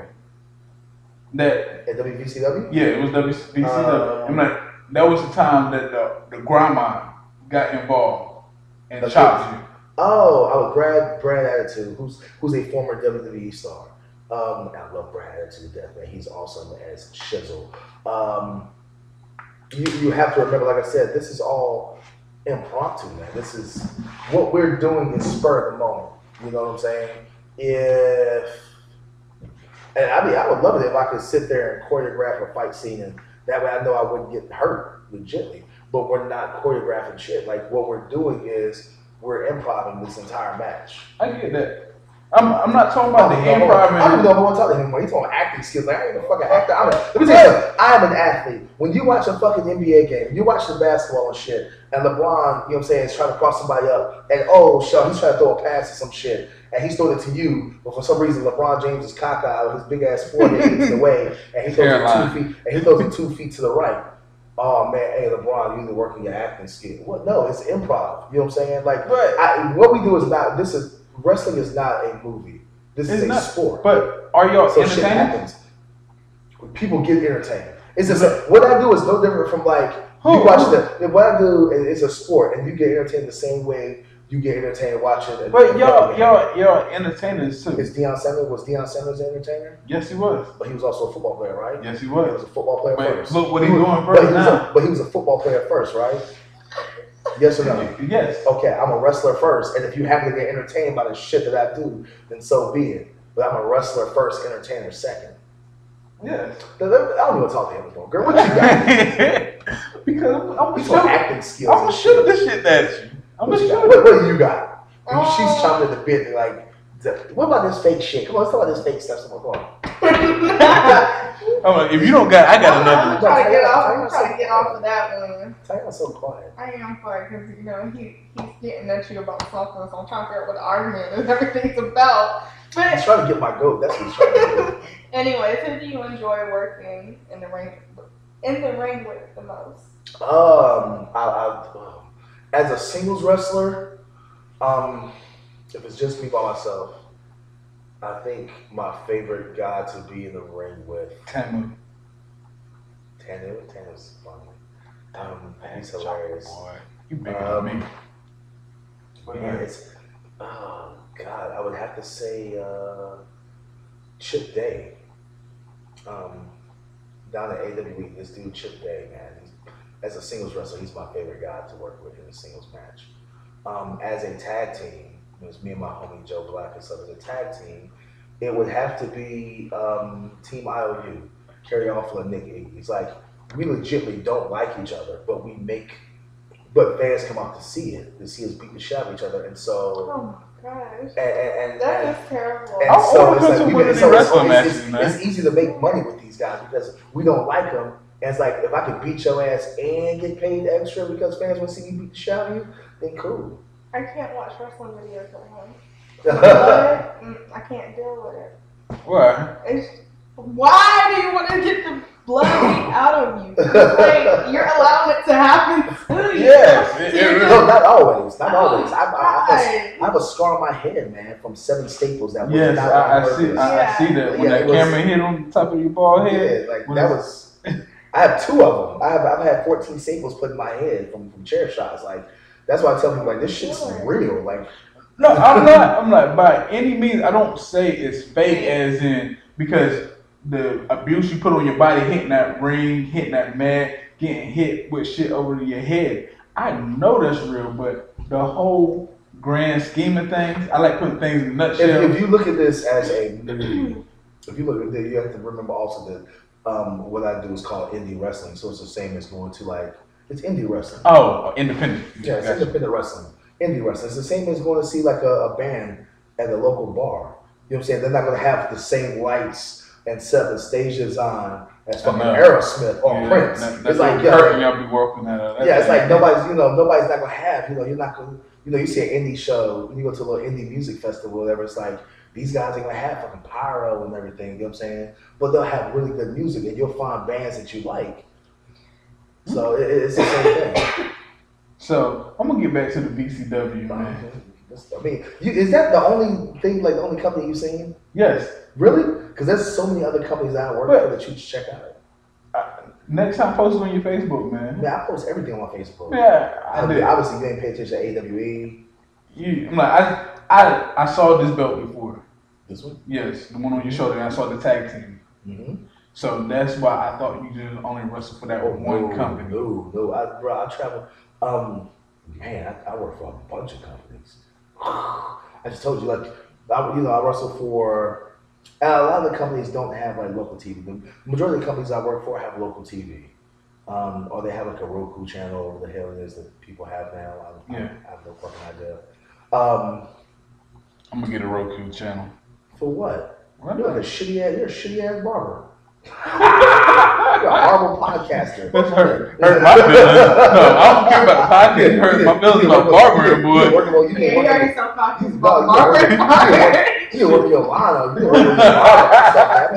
That at WVCW? Yeah, it was WVCW. I'm like, that was the time that the grandma got involved and chopped you. Oh, I would grab Brad Attitude, who's a former WWE star. I love Brad Attitude to death, man. He's awesome as Shizzle. You have to remember, like I said, this is all impromptu, man. This is what we're doing is spur of the moment. You know what I'm saying? I would love it if I could sit there and choreograph a fight scene, and that way I know I wouldn't get hurt legitly. But we're not choreographing shit. Like what we're doing is we're improvising this entire match. I get that. I'm not talking about the improv. I don't even know who I'm talking to him when he's talking acting skills. Like I ain't a fucking actor. Let me tell you something. I am an athlete. When you watch a fucking NBA game, you watch the basketball and shit, and LeBron, you know what I'm saying, is trying to cross somebody up, and he's trying to throw a pass or some shit, and he's throwing it to you, but for some reason LeBron James is cockeyed with his big ass forehead gets in the way, and he throws it 2 feet to the right. Oh man, hey LeBron, you need to work on your acting skill. What? No, it's improv. You know what I'm saying? Like, what we do is not. Wrestling is not a movie. This is a sport. But are y'all entertained? Shit happens. People get entertained. It's just what I do is no different from like you watch what I do is a sport, and you get entertained the same way you get entertained watching. But y'all entertainers too. Was Deion Sanders an entertainer? Yes, he was. But he was also a football player, right? Yes, he was. He was a football player first. Look what he's doing first now. But he was a football player first, right? Yes or no? Yes. Okay, I'm a wrestler first, and if you happen to get entertained by the shit that I do, then so be it. But I'm a wrestler first, entertainer second. Yes. I don't even talk to him anymore. Girl, what you got? Because I'm shoot acting skills. I'm gonna shoot this shit at you. What do you got? She's chomping at the bit, like, what about this fake shit? Come on, let's talk about this fake stuff. Come on. I'm like, if you don't got, I got another. I'm trying to get off of that one. Tyrion's so quiet. I am quiet because he's getting at you about something, so I'm trying to figure out what the argument and everything's about. But he's trying to get my goat. That's what he's trying to do. Anyway, who do you enjoy working in the ring with the most? As a singles wrestler, if it's just me by myself, I think my favorite guy to be in the ring with Tamu's funny. He's hilarious. Boy. You bigger than me. God, I would have to say Chip Day. Down at AWE, this dude Chip Day, man. As a singles wrestler, he's my favorite guy to work with in a singles match. As a tag team, it was me and my homie Joe Black and stuff. As a tag team, it would have to be Team IOU, Kerry Awful and Nick Iggy. It's like we legitimately don't like each other, but fans come out to see us beat the shit out of each other, and so. Oh my gosh. And that is terrible. And so it's easy to make money with these guys because we don't like them. And it's like, if I could beat your ass and get paid extra because fans want to see me beat the shit out of you, then cool. I can't watch wrestling videos at home. I can't deal with it. Why? Why do you want to get the blood out of you? Like, you're allowing it to happen to you. Yes. No, not always. Not always. I have a scar on my head, man, from 7 staples that was not on purpose. I see that. When that camera hit on the top of your bald head. Yeah, like that was... I have 2 of them. I've had 14 staples put in my head from chair shots. Like, that's why I tell people, like, this shit's real. Like, no, I'm not by any means. I don't say it's fake as in because the abuse you put on your body, hitting that ring, hitting that mat, getting hit with shit over your head. I know that's real, but the whole grand scheme of things, I like putting things in a nutshell. If you look at this as a movie, if you look at it, you have to remember also that what I do is called indie wrestling. So it's the same as going to it's indie wrestling. Oh, independent. Yeah, it's independent wrestling. Indie wrestling. It's the same as going to see like a band at a local bar. You know what I'm saying? They're not going to have the same lights and set the stage design as fucking Aerosmith or Prince. That's like curtain y'all be working at. It's like nobody's not going to have, you're you see an indie show, you go to a little indie music festival, whatever. It's like these guys ain't gonna have fucking pyro and everything. You know what I'm saying? But they'll have really good music, and you'll find bands that you like. So it's the same thing. So I'm gonna get back to the BCW, man. I mean, is that the only thing, like the only company you've seen? Yes. Really? Because there's so many other companies that I work for that you should check out. Next time, post it on your Facebook, man. Yeah, I post everything on my Facebook. Yeah, I did. Obviously, you didn't pay attention to AWE. I'm like, I saw this belt before. This one? Yes, the one on your shoulder. And I saw the tag team. Mm-hmm. So that's why I thought you didn't only wrestle for that one company. No, I travel. Man, I work for a bunch of companies. I just told you, like, I wrestle for. A lot of the companies don't have like local TV. The majority of the companies I work for have local TV, or they have like a Roku channel, or whatever the hell it is that people have now. I have no fucking idea. I'm gonna get a Roku channel. For what? What? You're a shitty ass barber. You're a horrible podcaster. That's hurt my feelings. No, I don't care about the podcast. Hurt my feelings about barbering, boy. You already saw podcasts about barbering. You work your line. You work your line. I've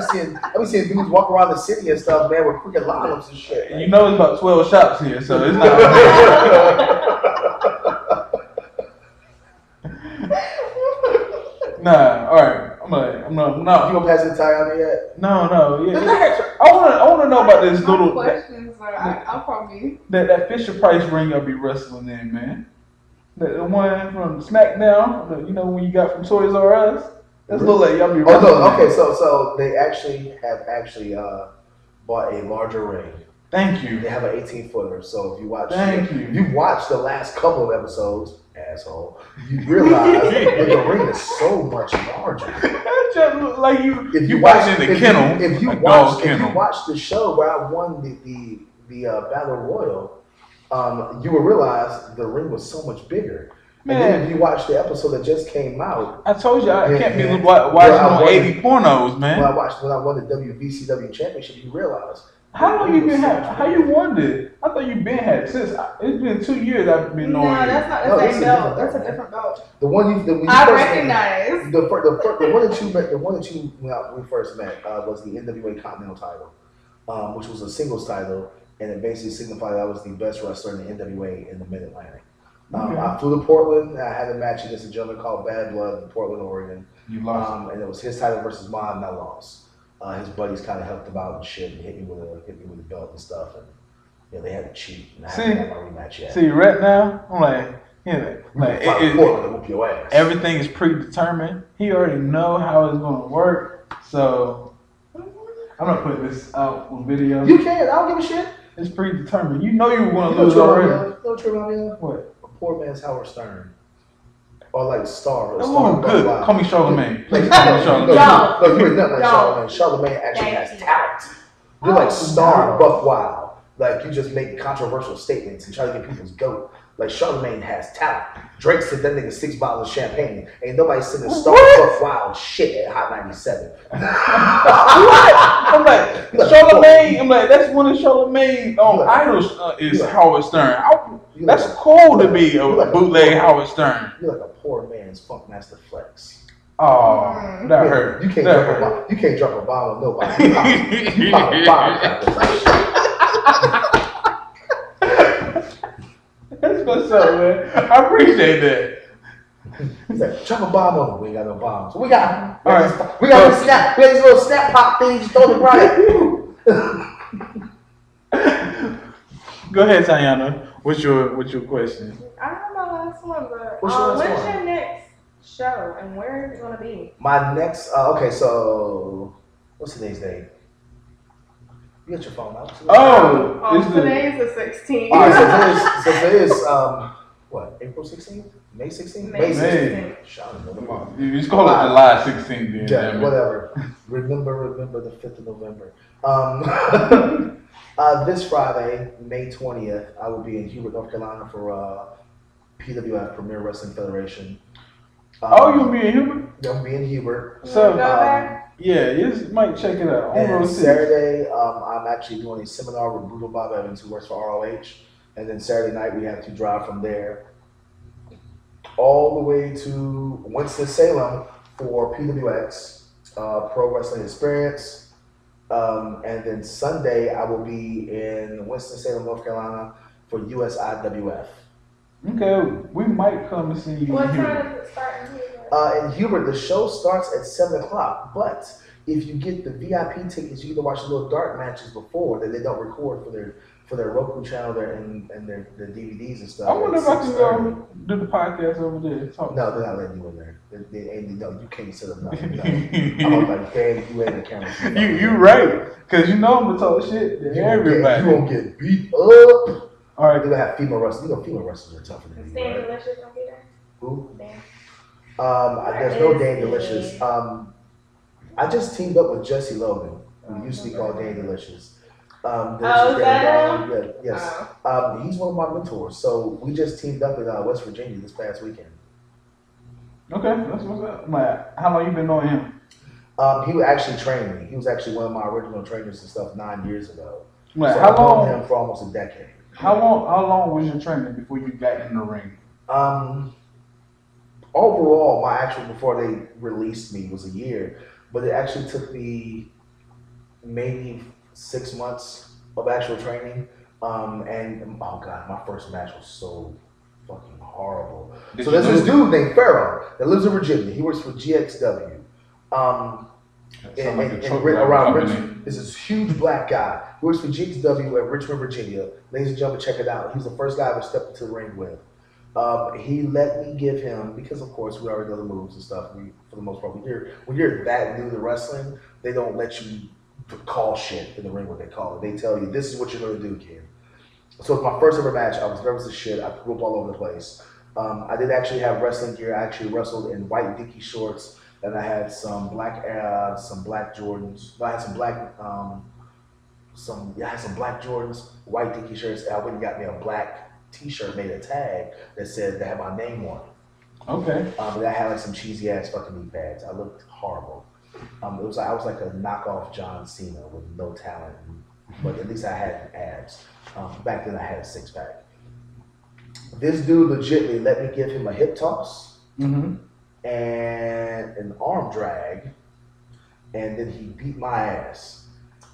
been seeing dudes walk around the city and stuff, man, with crooked lineups and shit. You know, it's about 12 shops here, so it's not. Nah, all right. I'm not. You gonna pass the tie on me yet? No, yeah. I wanna know about this little questions. I'll probably that Fisher Price ring y'all be wrestling in, man. The one from SmackDown, you know, when you got from Toys R Us. That's look like y'all be wrestling. Oh no, okay, so they have bought a larger ring. Thank you. They have an 18-footer. So if you watch, you watch the last couple of episodes, asshole, you realize that the ring is so much larger. It just look like you watching the kennel. If you watch the show where I won the Battle Royal, you will realize the ring was so much bigger. Man. And then if you watch the episode that just came out, I told you I can't be watching on 80 pornos, man. When I won the WBCW championship, you realize. How long you been having? How you won it? I thought you been had it since. It's been 2 years I've been knowing. No, that's not the same belt. That's a different belt. The one you I recognize. The one that you when we first met was the NWA Continental title, which was a singles title, and it basically signified I was the best wrestler in the NWA in the Mid-Atlantic. I flew to Portland, and I had a match against a gentleman called Bad Blood in Portland, Oregon. You lost. And it was his title versus mine, and I lost. His buddies kind of helped him out and shit, and hit me with a belt and stuff, and they had to cheat. And I haven't got my rematch yet. See, right now, I'm like, whoop your ass. Everything is predetermined. He already know how it's gonna work, so I'm not putting this out on video. You can. I don't give a shit. It's predetermined. You know you were gonna lose already. What? Poor man's Howard Stern. Or like Star. Oh, good. Call me Charlemagne. No, you're not like Charlemagne. Charlemagne actually has talent. You're like Star Buck Wild. Like you just make controversial statements and try to get people's goat. Like Charlemagne has talent. Drake said that nigga 6 bottles of champagne. Ain't nobody sending Star Buck Wild shit at Hot 97. What? I'm like Charlemagne. I'm like that's one of Charlemagne's idols is Howard Stern. That's cool to be a bootleg Howard Stern. You're like a poor man's Funkmaster Flex. Oh, that hurt. You can't drop a bomb on nobody. You pop a bomb. That's what's up, man. I appreciate that. He's like, drop a bomb on him. We ain't got no bombs. So we got this snap. We got these little snap pop things. Throw the right. Go ahead, Tayana. What's your question? I don't know my last one, but when's your next show and where is it gonna be? My next okay, so what's today's date? You got your phone out. Today is the 16th. Alright, so today is what, April 16th? May 16th? May 16th. You just call it July 16th then. Yeah, whatever. Remember the 5th of November. This Friday, May 20th, I will be in Hubert, North Carolina for PWF, Premier Wrestling Federation. You'll be in Hubert? I'll be in Hubert. So, yeah, you might check it out. And Saturday, I'm actually doing a seminar with Brutal Bob Evans, who works for ROH. And then Saturday night, we have to drive from there all the way to Winston-Salem for PWX, Pro Wrestling Experience. And then Sunday, I will be in Winston-Salem, North Carolina for USIWF. Okay, we might come and see you. What time does it start in Hubert? In Hubert, the show starts at 7 o'clock, but if you get the VIP tickets, you can watch the little dark matches before that they don't record for their Roku channel and their DVDs and stuff. I wonder if I can go do the podcast over there. No, they're not letting you in there. You can't sit up nothing. No. I'm like, damn, you ain't the camera. You right, because you know I'm gonna talk shit to everybody. You gonna get beat up. All right, they're gonna have female wrestlers. You know, female wrestlers are tougher than you. Dan Delicious gonna be there. Who? Dan. There's no Dan Delicious. I just teamed up with Jesse Logan, who used to be called Dan Delicious. Is that him? Yeah, yes. He's one of my mentors. So we just teamed up in West Virginia this past weekend. Okay, that's what's up. How long you been knowing him? He would actually train me. He was actually one of my original trainers and stuff 9 years ago. So I've known him for almost a decade. How long was your training before you got in the ring? Overall, my actual before they released me was a year, but it actually took me maybe 6 months of actual training. And oh god, my first match was so fucking horrible. So there's this dude named Pharaoh that lives in Virginia. He works for GXW. Around Richmond. There's this huge black guy who works for GXW at Richmond, Virginia. Ladies and gentlemen, check it out. He was the first guy I ever stepped into the ring with. He let me give him, because of course we already know the moves and stuff. For the most part, when you're that new to wrestling, they don't let you call shit in the ring. What they call it, they tell you this is what you're going to do, kid. So it's my first ever match. I was nervous as shit. I threw up all over the place. I did actually have wrestling gear. I actually wrestled in white Dickie shorts. And I had some black Jordans. I had some black Jordans, white Dickie shirts. And I went and got me a black T-shirt, made a tag that had my name on it. Okay. But I had like some cheesy ass fucking knee pads. I looked horrible. I was like a knockoff John Cena with no talent, but at least I had abs. Back then I had a 6-pack. This dude legitimately let me give him a hip toss. Mm-hmm. And an arm drag, and then he beat my ass.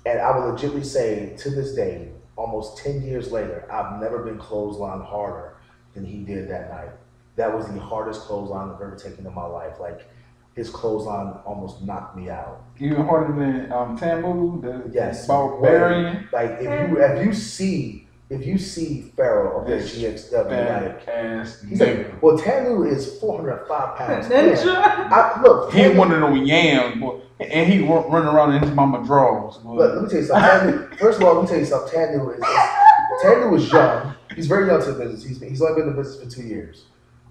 And I will legitimately say, to this day, almost 10 years later, I've never been clotheslined harder than he did that night. That was the hardest clothesline I've ever taken in my life. Like, his clothesline almost knocked me out. Even harder than Tamu, yes, Barbarian. Like, if you see Pharaoh of the GXW, he's like, well, Tanu is 405 pounds. He one of them yams, and he running around in his mama drawers. Look, let me tell you something. First of all, let me tell you something. Tanu is young. He's very young to the business. He's only been in the business for 2 years,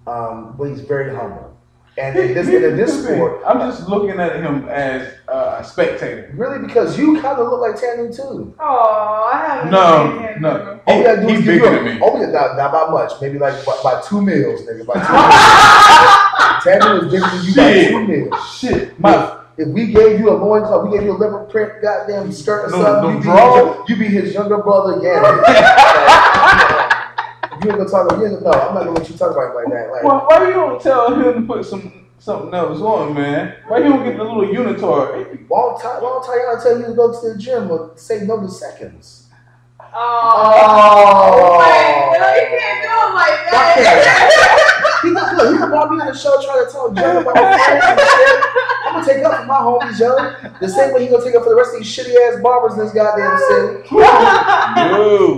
but he's very humble. And in this sport, I'm just looking at him as a spectator. Really, because you kind of look like Tanu too. Oh, I haven't. No. All we gotta do is bigger than me. Not by much. Maybe like by 2 meals, nigga. By 2 meals. Tanu is bigger than you by 2 meals. Shit. If we gave you a loincloth, we gave you a leopard print goddamn skirt or something, you be his younger brother, You ain't gonna talk about no, I'm not gonna let you talk about it like that. Like, why you don't tell him to put something else on, man? Why you don't get the little unitard? Why don't Tayana tell you to go to the gym or say no to seconds? Oh. Wait, no, you can't do it like that. He can probably be on the show trying to talk junk about my friends and shit. I'm gonna take up for my homies, yo. The same way he gonna take up for the rest of these shitty ass barbers in this goddamn city.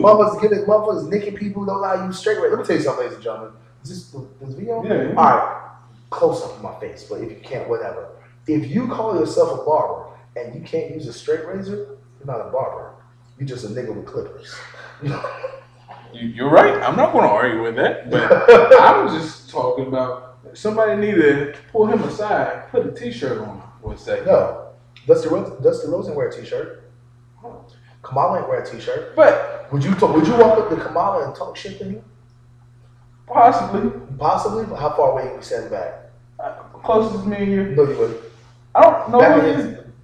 Motherfuckers nicking people who don't allow you straight away. Let me tell you something, ladies and gentlemen. Is this video? Yeah. All right, close up in my face, but if you can't, whatever. If you call yourself a barber and you can't use a straight razor, you're not a barber. You're just a nigga with clippers. You're right. I'm not going to argue with that, but I'm just talking about somebody need to pull him aside, put a T-shirt on for a second. No, Dusty Rosen wear a T-shirt. Kamala ain't wear a T-shirt. But would you walk up to Kamala and talk shit to him? Possibly. How far away you stand back? Closest to me and you. No, you wouldn't. I don't know.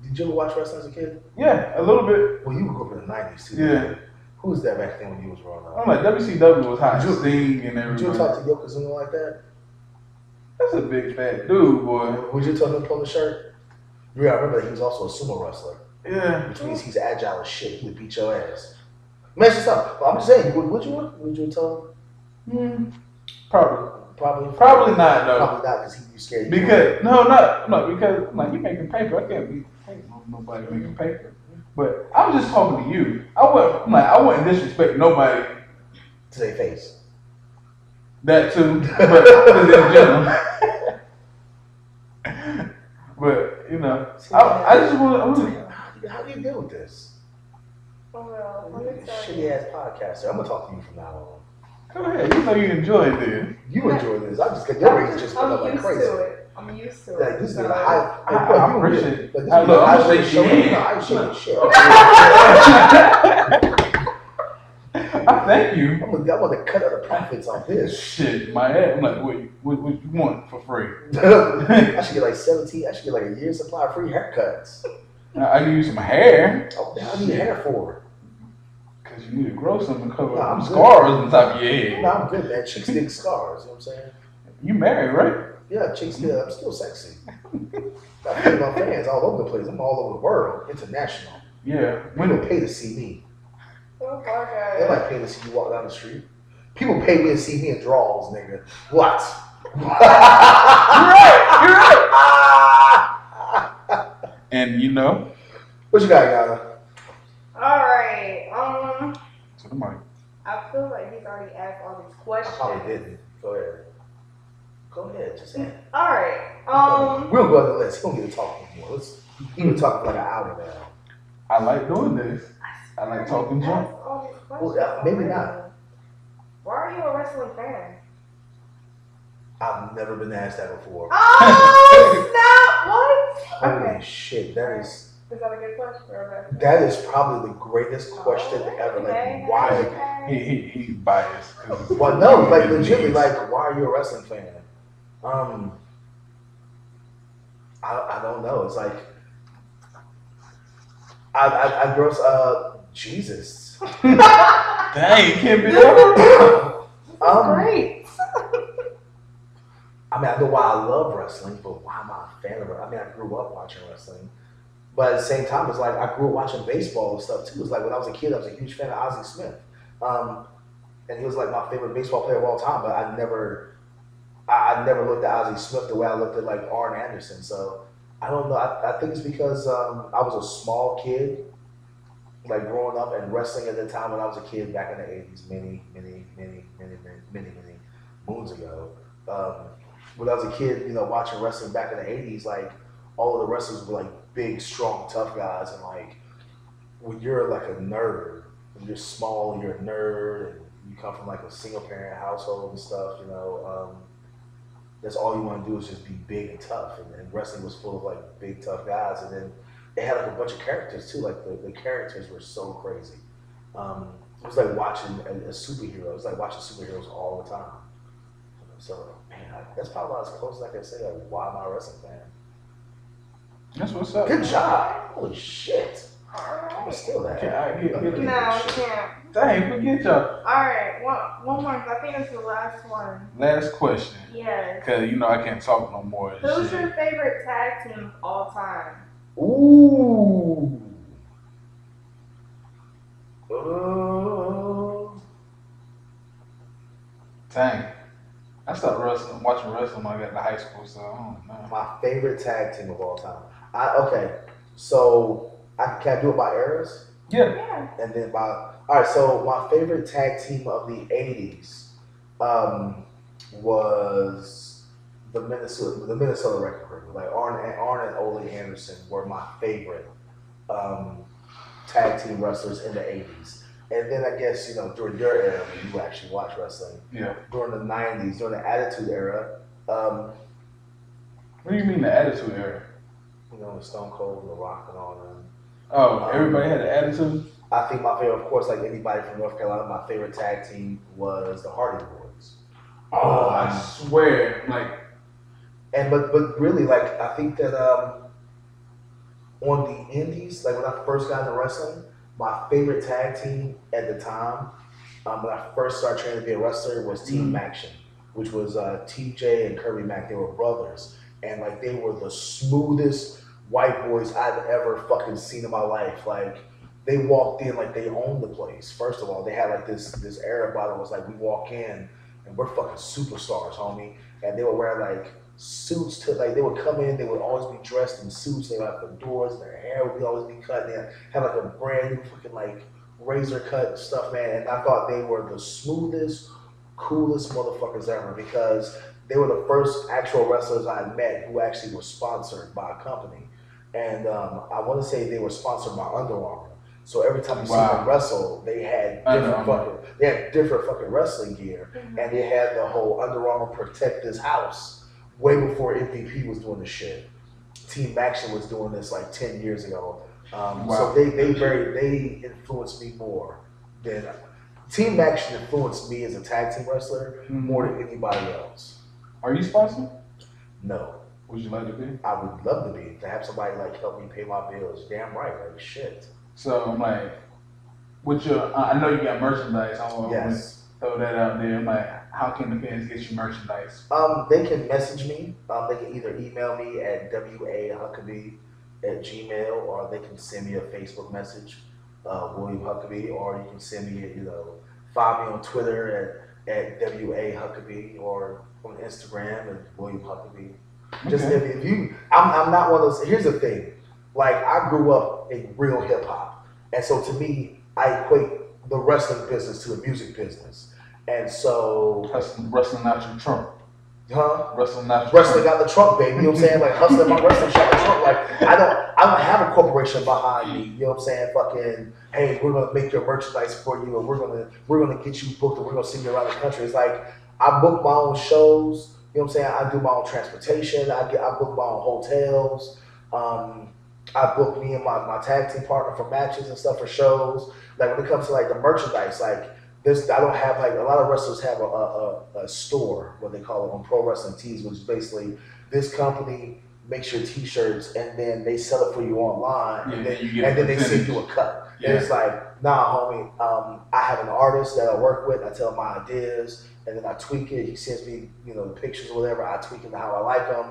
Did you ever watch wrestling as a kid? Yeah, a little bit. Well, you grew up in the 90s too. Yeah. Who was that back then when you was growing up? I'm like, WCW was hot. Sting and everything. Did you talk to Yokozuna like that? That's a big fat dude, boy. Would you tell him to pull the shirt? You gotta remember that he was also a sumo wrestler. Yeah. Which means he's agile as shit. He would beat your ass. Man, just stop. I'm just saying, would you tell him? Probably not though. Probably not because he'd be scared. Because because like you making paper. I can't be hating on nobody making paper. But I'm just talking to you. I wouldn't disrespect nobody to their face. That too, but in general. But you know, I just want to. How do you deal with this? Well, shitty ass podcaster. I'm gonna talk to you from now on. Go ahead. You know you enjoyed this. You enjoy this. I just got your ratings just went up like crazy. I'm used to it. Like this is a high. I appreciate it. I thank you. I want to cut out the profits on this. Shit, my head. I'm like, what you want for free? I should get like 17. I should get like a year's supply of free haircuts. I can use some hair. Oh, I need hair for. Because you need to grow something to cover some scars on top of your head. No, I'm good, man. Chicks dig scars. You know what I'm saying? You married, right? Yeah, chicks dig. I'm still sexy. I pay my fans all over the place. I'm all over the world. International. Yeah. People pay to see me. Oh my God. They might pay to see you walk down the street. People pay me to see me in draws, nigga. What? You're right. And you know. What you got, Yana? Alright. To the mic. I feel like he's already asked all these questions. I probably didn't. Go ahead. Just ask. Alright. We'll go on the list. He don't get to talk anymore. We've been talking for like an hour now. I like doing this. I like talking junk. Well, maybe not. Why are you a wrestling fan? I've never been asked that before. Oh, snap! What? Holy shit, that is. Is that a good question or a that is probably the greatest question ever. Like, why? He's biased. Well, no, like legitimately, like, why are you a wrestling fan? I don't know. It's like I grew up. Jesus. Dang, you can't be that. Great. I mean, I know why I love wrestling, but why am I a fan of it? I mean, I grew up watching wrestling. But at the same time, it's like I grew up watching baseball and stuff too. It's like when I was a kid, I was a huge fan of Ozzie Smith. And he was like my favorite baseball player of all time, but I never looked at Ozzie Smith the way I looked at like Arn Anderson. So I don't know. I think it's because I was a small kid, like growing up and wrestling at the time when I was a kid back in the 80s, many moons ago. When I was a kid, you know, watching wrestling back in the 80s, like all of the wrestlers were like big, strong, tough guys. And like when you're like a nerd, when you're small, you're a nerd, and you come from like a single parent household and stuff, you know, that's all you want to do is just be big and tough. And wrestling was full of like big, tough guys. And then they had like a bunch of characters too. Like the characters were so crazy. It was like watching a superhero. It was like watching superheroes all the time. So, man, that's probably about as close as I can say, like, why am I a wrestling fan? That's what's up. Good job. Holy shit. Alright. I'm still that. No, we can't. Dang, forget y'all. Alright, one more. I think it's the last one. Last question. Yes. Because, you know, I can't talk no more. Who's your favorite tag team of all time? Ooh. Dang. I started watching wrestling when I got to high school, so I don't know. My favorite tag team of all time. Okay, so can I do it by eras? Yeah. And then alright, so my favorite tag team of the 80s was the Minnesota Wrecking Crew. Like Arn and Ole Anderson were my favorite tag team wrestlers in the 80s. And then I guess, you know, during your era when you actually watch wrestling, during the 90s, during the Attitude Era. What do you mean the Attitude Era? You know, Stone Cold and The Rock and all them. Oh, everybody had an attitude? I think my favorite, of course, like anybody from North Carolina, my favorite tag team was the Hardy Boys. Oh, I swear. But really, like, I think that on the indies, like when I first got into wrestling, my favorite tag team at the time, when I first started training to be a wrestler, was Team Action. which was TJ and Kirby Mack. They were brothers, and like they were the smoothest white boys I've ever fucking seen in my life. Like they walked in like they owned the place. First of all, they had like this air about it. Was like we walk in and we're fucking superstars, homie. And they would wear like suits to like they would come in. They would always be dressed in suits. They would have the doors. Their hair would always be cut. They had like a brand new fucking like razor cut stuff, man. And I thought they were the smoothest, coolest motherfuckers ever because they were the first actual wrestlers I met who actually were sponsored by a company. And I want to say they were sponsored by Under Armour. So every time you see them wrestle, they had different fucking wrestling gear, and they had the whole Under Armour protect this house way before MVP was doing this shit. Team Action was doing this like 10 years ago. So they influenced me more than Team Action influenced me as a tag team wrestler more than anybody else. Are you sponsored? No. Would you like to be? I would love to be. To have somebody like help me pay my bills. Damn right, like shit. So I'm like, with your, I know you got merchandise. I want to throw that out there. I'm like, how can the fans get you merchandise? They can message me. They can either email me at wahuckaby@gmail, or they can send me a Facebook message, William Huckaby, or you can send me, find me on Twitter at wahuckaby, or on Instagram at William Huckaby. Just if you, I'm not one of those. Here's the thing, like I grew up in real hip hop, and so to me, I equate the wrestling business to the music business, and so wrestling out your trunk. Wrestling out the trunk, baby. You know what I'm saying? Like hustling my wrestling shop the trunk. Like I don't have a corporation behind me. You know what I'm saying? Fucking, hey, we're gonna make your merchandise for you, and we're gonna get you booked, and we're gonna send you around the country. It's like I book my own shows. You know what I'm saying? I do my own transportation. I book my own hotels. I book me and my tag team partner for matches and stuff for shows. Like when it comes to like the merchandise, like this, I don't have like a lot of wrestlers have a store, what they call it, on Pro Wrestling Tees, which is basically this company makes your T-shirts and then they sell it for you online, and then they send you a cut. Yeah. And it's like, nah, homie, I have an artist that I work with. I tell him my ideas, and then I tweak it. He sends me, the pictures or whatever. I tweak them to how I like them.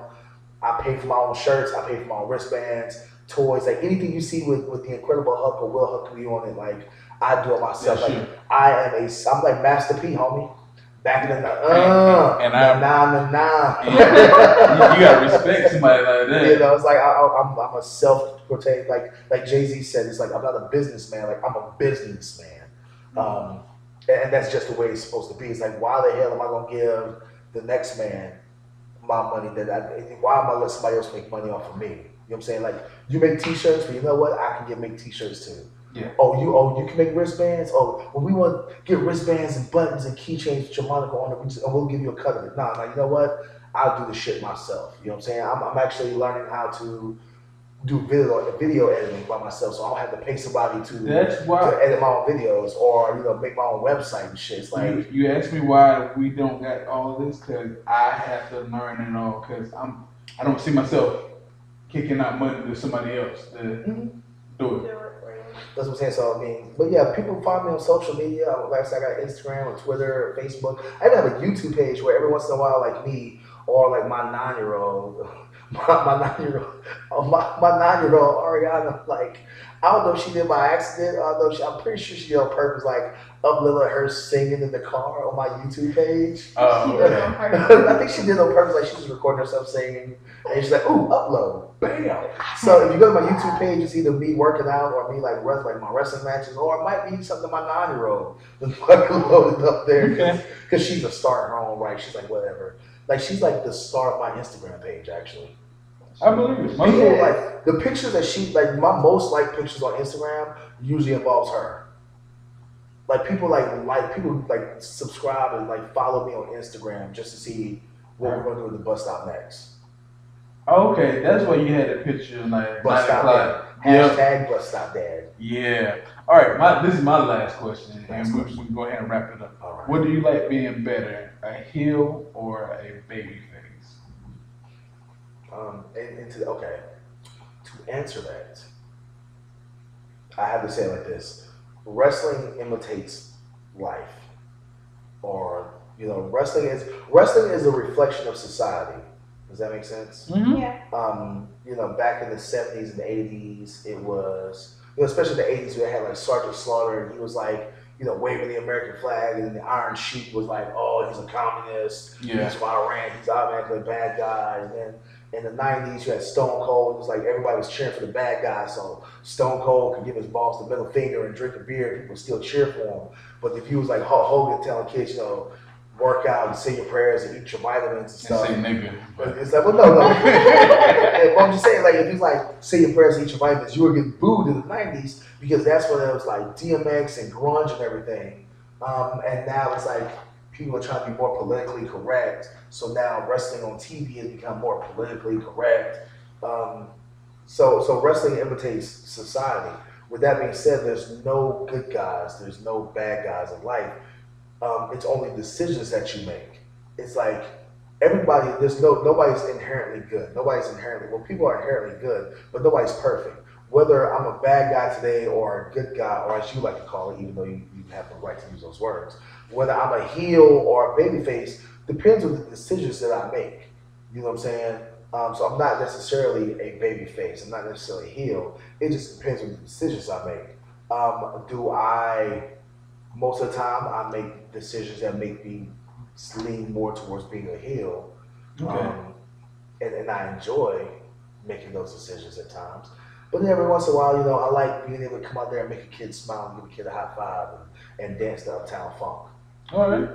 I pay for my own shirts. I pay for my own wristbands, toys, like anything you see with the Incredible Hulk or Will Huckaby on it. Like I do it myself. Yeah, like I'm like Master P, homie. Back in the You gotta respect somebody like that. It's like I'm a self-proclaimed, like Jay-Z said, it's like I'm not a businessman, like I'm a businessman. And that's just the way it's supposed to be. It's like, why the hell am I gonna give the next man my money why am I letting somebody else make money off of me? You know what I'm saying? Like you make T-shirts, but you know what? I can make T-shirts too. Yeah. You can make wristbands. When we want to get wristbands and buttons and keychains with your Monica on it, we'll give you a cut of it. Nah, you know what? I'll do the shit myself. You know what I'm saying? I'm actually learning how to do video editing by myself, so I don't have to pay somebody to edit my own videos or make my own website and shit. It's like you asked me why we don't got all this, because I have to learn it all, because I don't see myself kicking out money to somebody else to do it. That's what I'm saying. So but yeah, people find me on social media. Like I said, I got Instagram or Twitter or Facebook. I even have a YouTube page where every once in a while, like me or like my 9-year-old, my 9-year-old Ariana, like I don't know if she did by accident. I'm pretty sure she did on purpose, like uploaded her singing in the car on my YouTube page. Oh, okay. I think she did on purpose, like she was recording herself singing, and she's like, "Ooh, upload, bam!" So if you go to my YouTube page, it's either me working out or me like my wrestling matches, or it might be something my 9-year-old just fucking loaded up there because she's a star in her own right. She's like whatever, like she's like the star of my Instagram page actually. I believe it. People like the pictures that my most liked pictures on Instagram usually involves her. Like people subscribe and like follow me on Instagram just to see what we're gonna do with the bus stop next. Okay, that's why you had a picture like bus stop dad. Hashtag bus stop dad. Yeah. All right. This is my last question, and we can go ahead and wrap it up. All right. What do you like being better, a heel or a baby face? To answer that, I have to say it like this: wrestling imitates life, or You know, wrestling is a reflection of society. Does that make sense? Mm-hmm. Yeah. You know, back in the 70s and 80s, it was, you know, especially the 80s, where they had like Sergeant Slaughter, and he was like, you know, waving the American flag, and then the Iron Sheik was like, oh, he's a communist, he's from Iran, he's automatically a bad guy. And then in the 90s, you had Stone Cold. It was like everybody was cheering for the bad guy, so Stone Cold could give his boss the middle finger and drink a beer, and people would still cheer for him. But if he was like Hulk Hogan telling kids, you know, work out and say your prayers and eat your vitamins and stuff. And say nigga. But it's like, well, no. But I'm just saying, like, if he's like, say your prayers and eat your vitamins, you were getting booed in the 90s because that's when it was like DMX and grunge and everything. And now it's like people are trying to be more politically correct. So now wrestling on TV has become more politically correct. So wrestling imitates society. With that being said, there's no good guys, there's no bad guys in life. It's only decisions that you make. It's like everybody, nobody's inherently good. People are inherently good, but nobody's perfect. Whether I'm a bad guy today or a good guy, or as you like to call it, even though you have the right to use those words, whether I'm a heel or a babyface, depends on the decisions that I make. You know what I'm saying? So I'm not necessarily a babyface. I'm not necessarily a heel. It just depends on the decisions I make. Most of the time, I make decisions that make me lean more towards being a heel. Okay. And I enjoy making those decisions at times. But then every once in a while, you know, I like being able to come out there and make a kid smile and give a kid a high five and dance to Uptown Funk. All right.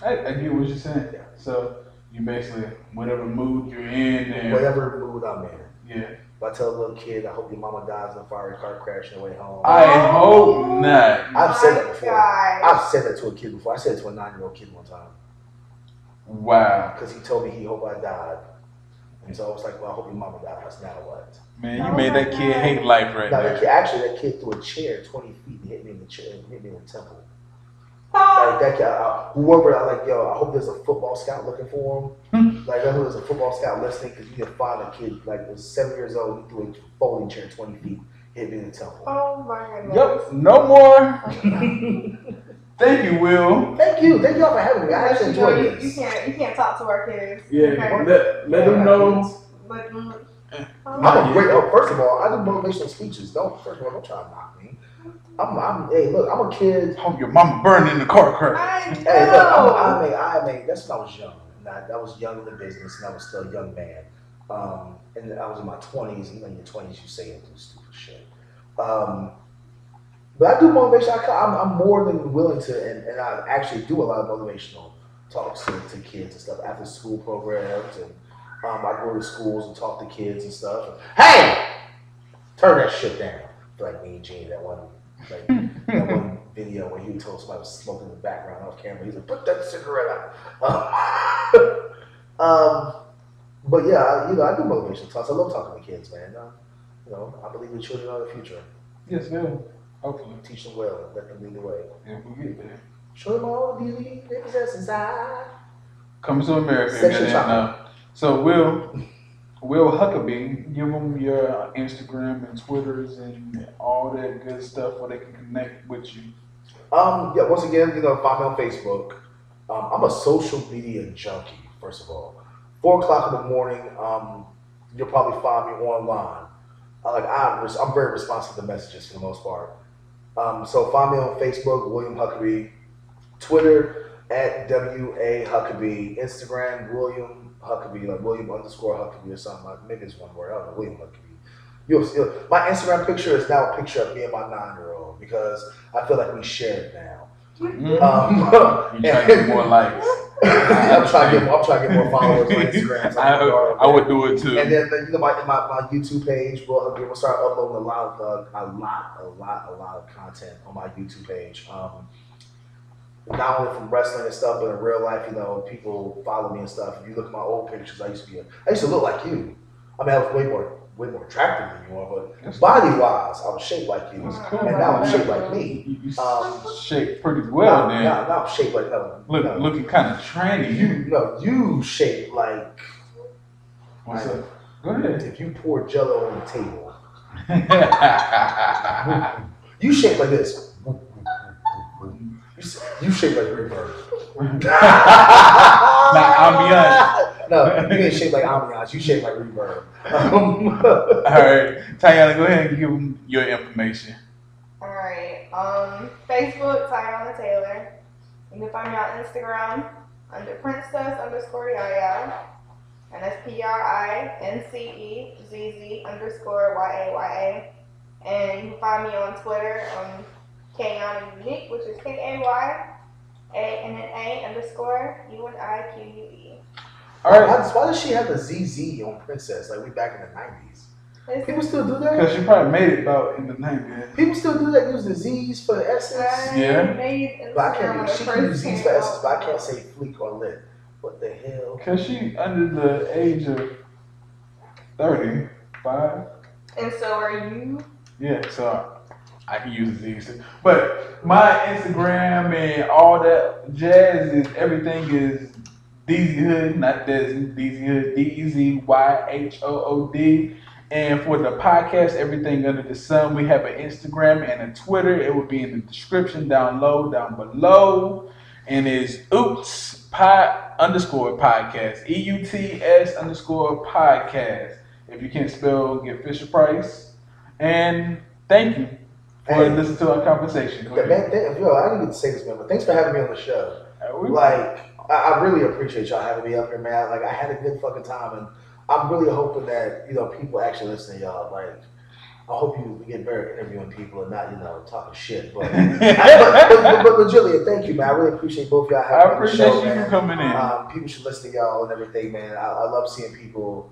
I get what you're saying. Yeah. So you basically, whatever mood you're in. And whatever mood I'm in. Yeah. If I tell a little kid, I hope your mama dies in a fiery car crash on the way home. I hope not. I've said that before. I've said that to a kid before. I said it to a 9-year-old kid one time. Wow. Because he told me he hoped I died. And so I was like, well, I hope your mama dies. Now what? Man, you made that kid hate life right now. That kid threw a chair 20 feet and hit me in the chair, hit me in the temple. Like that kid, whoever, I like, yo, I hope there's a football scout looking for him. Like, I hope there's a football scout listening, because you can find a kid, like, was 7 years old, he threw a folding chair 20 feet, hit me in the temple. Oh my goodness. Yep, no more. Thank you, Will. Thank you all for having me. I actually enjoyed this. You can't talk to our kids. Yeah, okay? let them know. I'm a great. First of all, I do motivational speeches. Don't try to knock me. Hey, look, I'm a kid. Hope your mama burned in the car crash. I know. Hey, look, I made. That's when I was young. I was young in the business, and I was still a young man. And I was in my 20s. And in your 20s, you say into stupid shit. But I do motivation. I'm more than willing to, and I actually do a lot of motivational talks to kids and stuff, after school programs, and I go to schools and talk to kids and stuff. Hey, turn that shit down. Like me and Gene, that one video where he told somebody was smoking in the background off camera. He's like, put that cigarette out. But yeah, I do motivational talks. I love talking to kids, man. I believe the children are the future. Yes, ma'am. Hopefully. Teach them well and let them lead the way. Yeah, we get there. Show them all the beauty they possess inside. Coming to America. So Will Huckaby, give them your Instagram and Twitters and all that good stuff where they can connect with you. Yeah, once again, find me on Facebook. I'm a social media junkie, first of all. 4 o'clock in the morning, you'll probably find me online. I'm very responsive to messages for the most part. So find me on Facebook, William Huckaby, Twitter at WA Huckaby, Instagram William Huckaby, like William _Huckaby or something. Like, maybe it's one word. I don't know, William Huckaby. My Instagram picture is now a picture of me and my 9-year-old, because I feel like we share it now. You trying to get more likes. I'm trying to get more followers on Instagram. So I would do it too. And then my YouTube page, we'll start uploading a lot of content on my YouTube page. Not only from wrestling and stuff, but in real life, people follow me and stuff. If you look at my old pictures, I used to look like you. I mean, I was way more attractive than you are, but body-wise, I was shaped like you. Cool. And now I'm shaped like me. You shaped pretty well, then. Now I'm shaped like looking kind of trendy. You shaped like. What's up? Go ahead. If you pour Jello on the table, you shaped like this. You shaped like reverb. Not ambiance. No, you ain't shaped like ambiance. You shaped like reverb. All right, Tiana, go ahead and give them your information. All right. Facebook, Tiana Taylor. You can find me on Instagram under princess_yaya. And that's PRINCEZZ_YAYA. And you can find me on Twitter Kayana Unique, which is KAYANNA_UNIQUE. All right. Why does she have the ZZ on Princess like we back in the 90s? People still do that? Because she probably made it about in the 90s. People still do that, use the Z's for the S's? Yeah. But I can't, she can use Z's for S's, but I can't say fleek or lit. What the hell? Because she under the age of 35. And so are you? Yeah, so I can use Z's too. But my Instagram and all that jazz is everything is DZ Hood, not Desi, DZ Hood, DEZYHOOD. And for the podcast, everything under the sun, we have an Instagram and a Twitter. It will be in the description down below. And it's oops_podcast. EUTS_podcast. If you can't spell, get Fisher Price. And thank you for listening to our conversation. Man, I didn't get to say this, man, but thanks for having me on the show. I really appreciate y'all having me up here, man. Like, I had a good fucking time, and I'm really hoping that, people actually listen to y'all. Like, I hope you get better at interviewing people and not, talking shit. But legitimately, thank you, man. I really appreciate both y'all having me on the show, I appreciate you coming in. People should listen to y'all and everything, man. I love seeing people,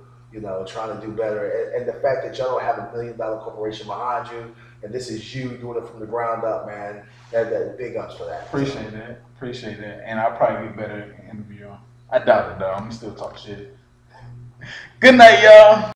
trying to do better. And the fact that y'all don't have $1 million corporation behind you, and this is you doing it from the ground up, man. That big ups for that. Appreciate that. And I'll probably get better at interviewing. I doubt it, though. I'm still talk shit. Good night, y'all.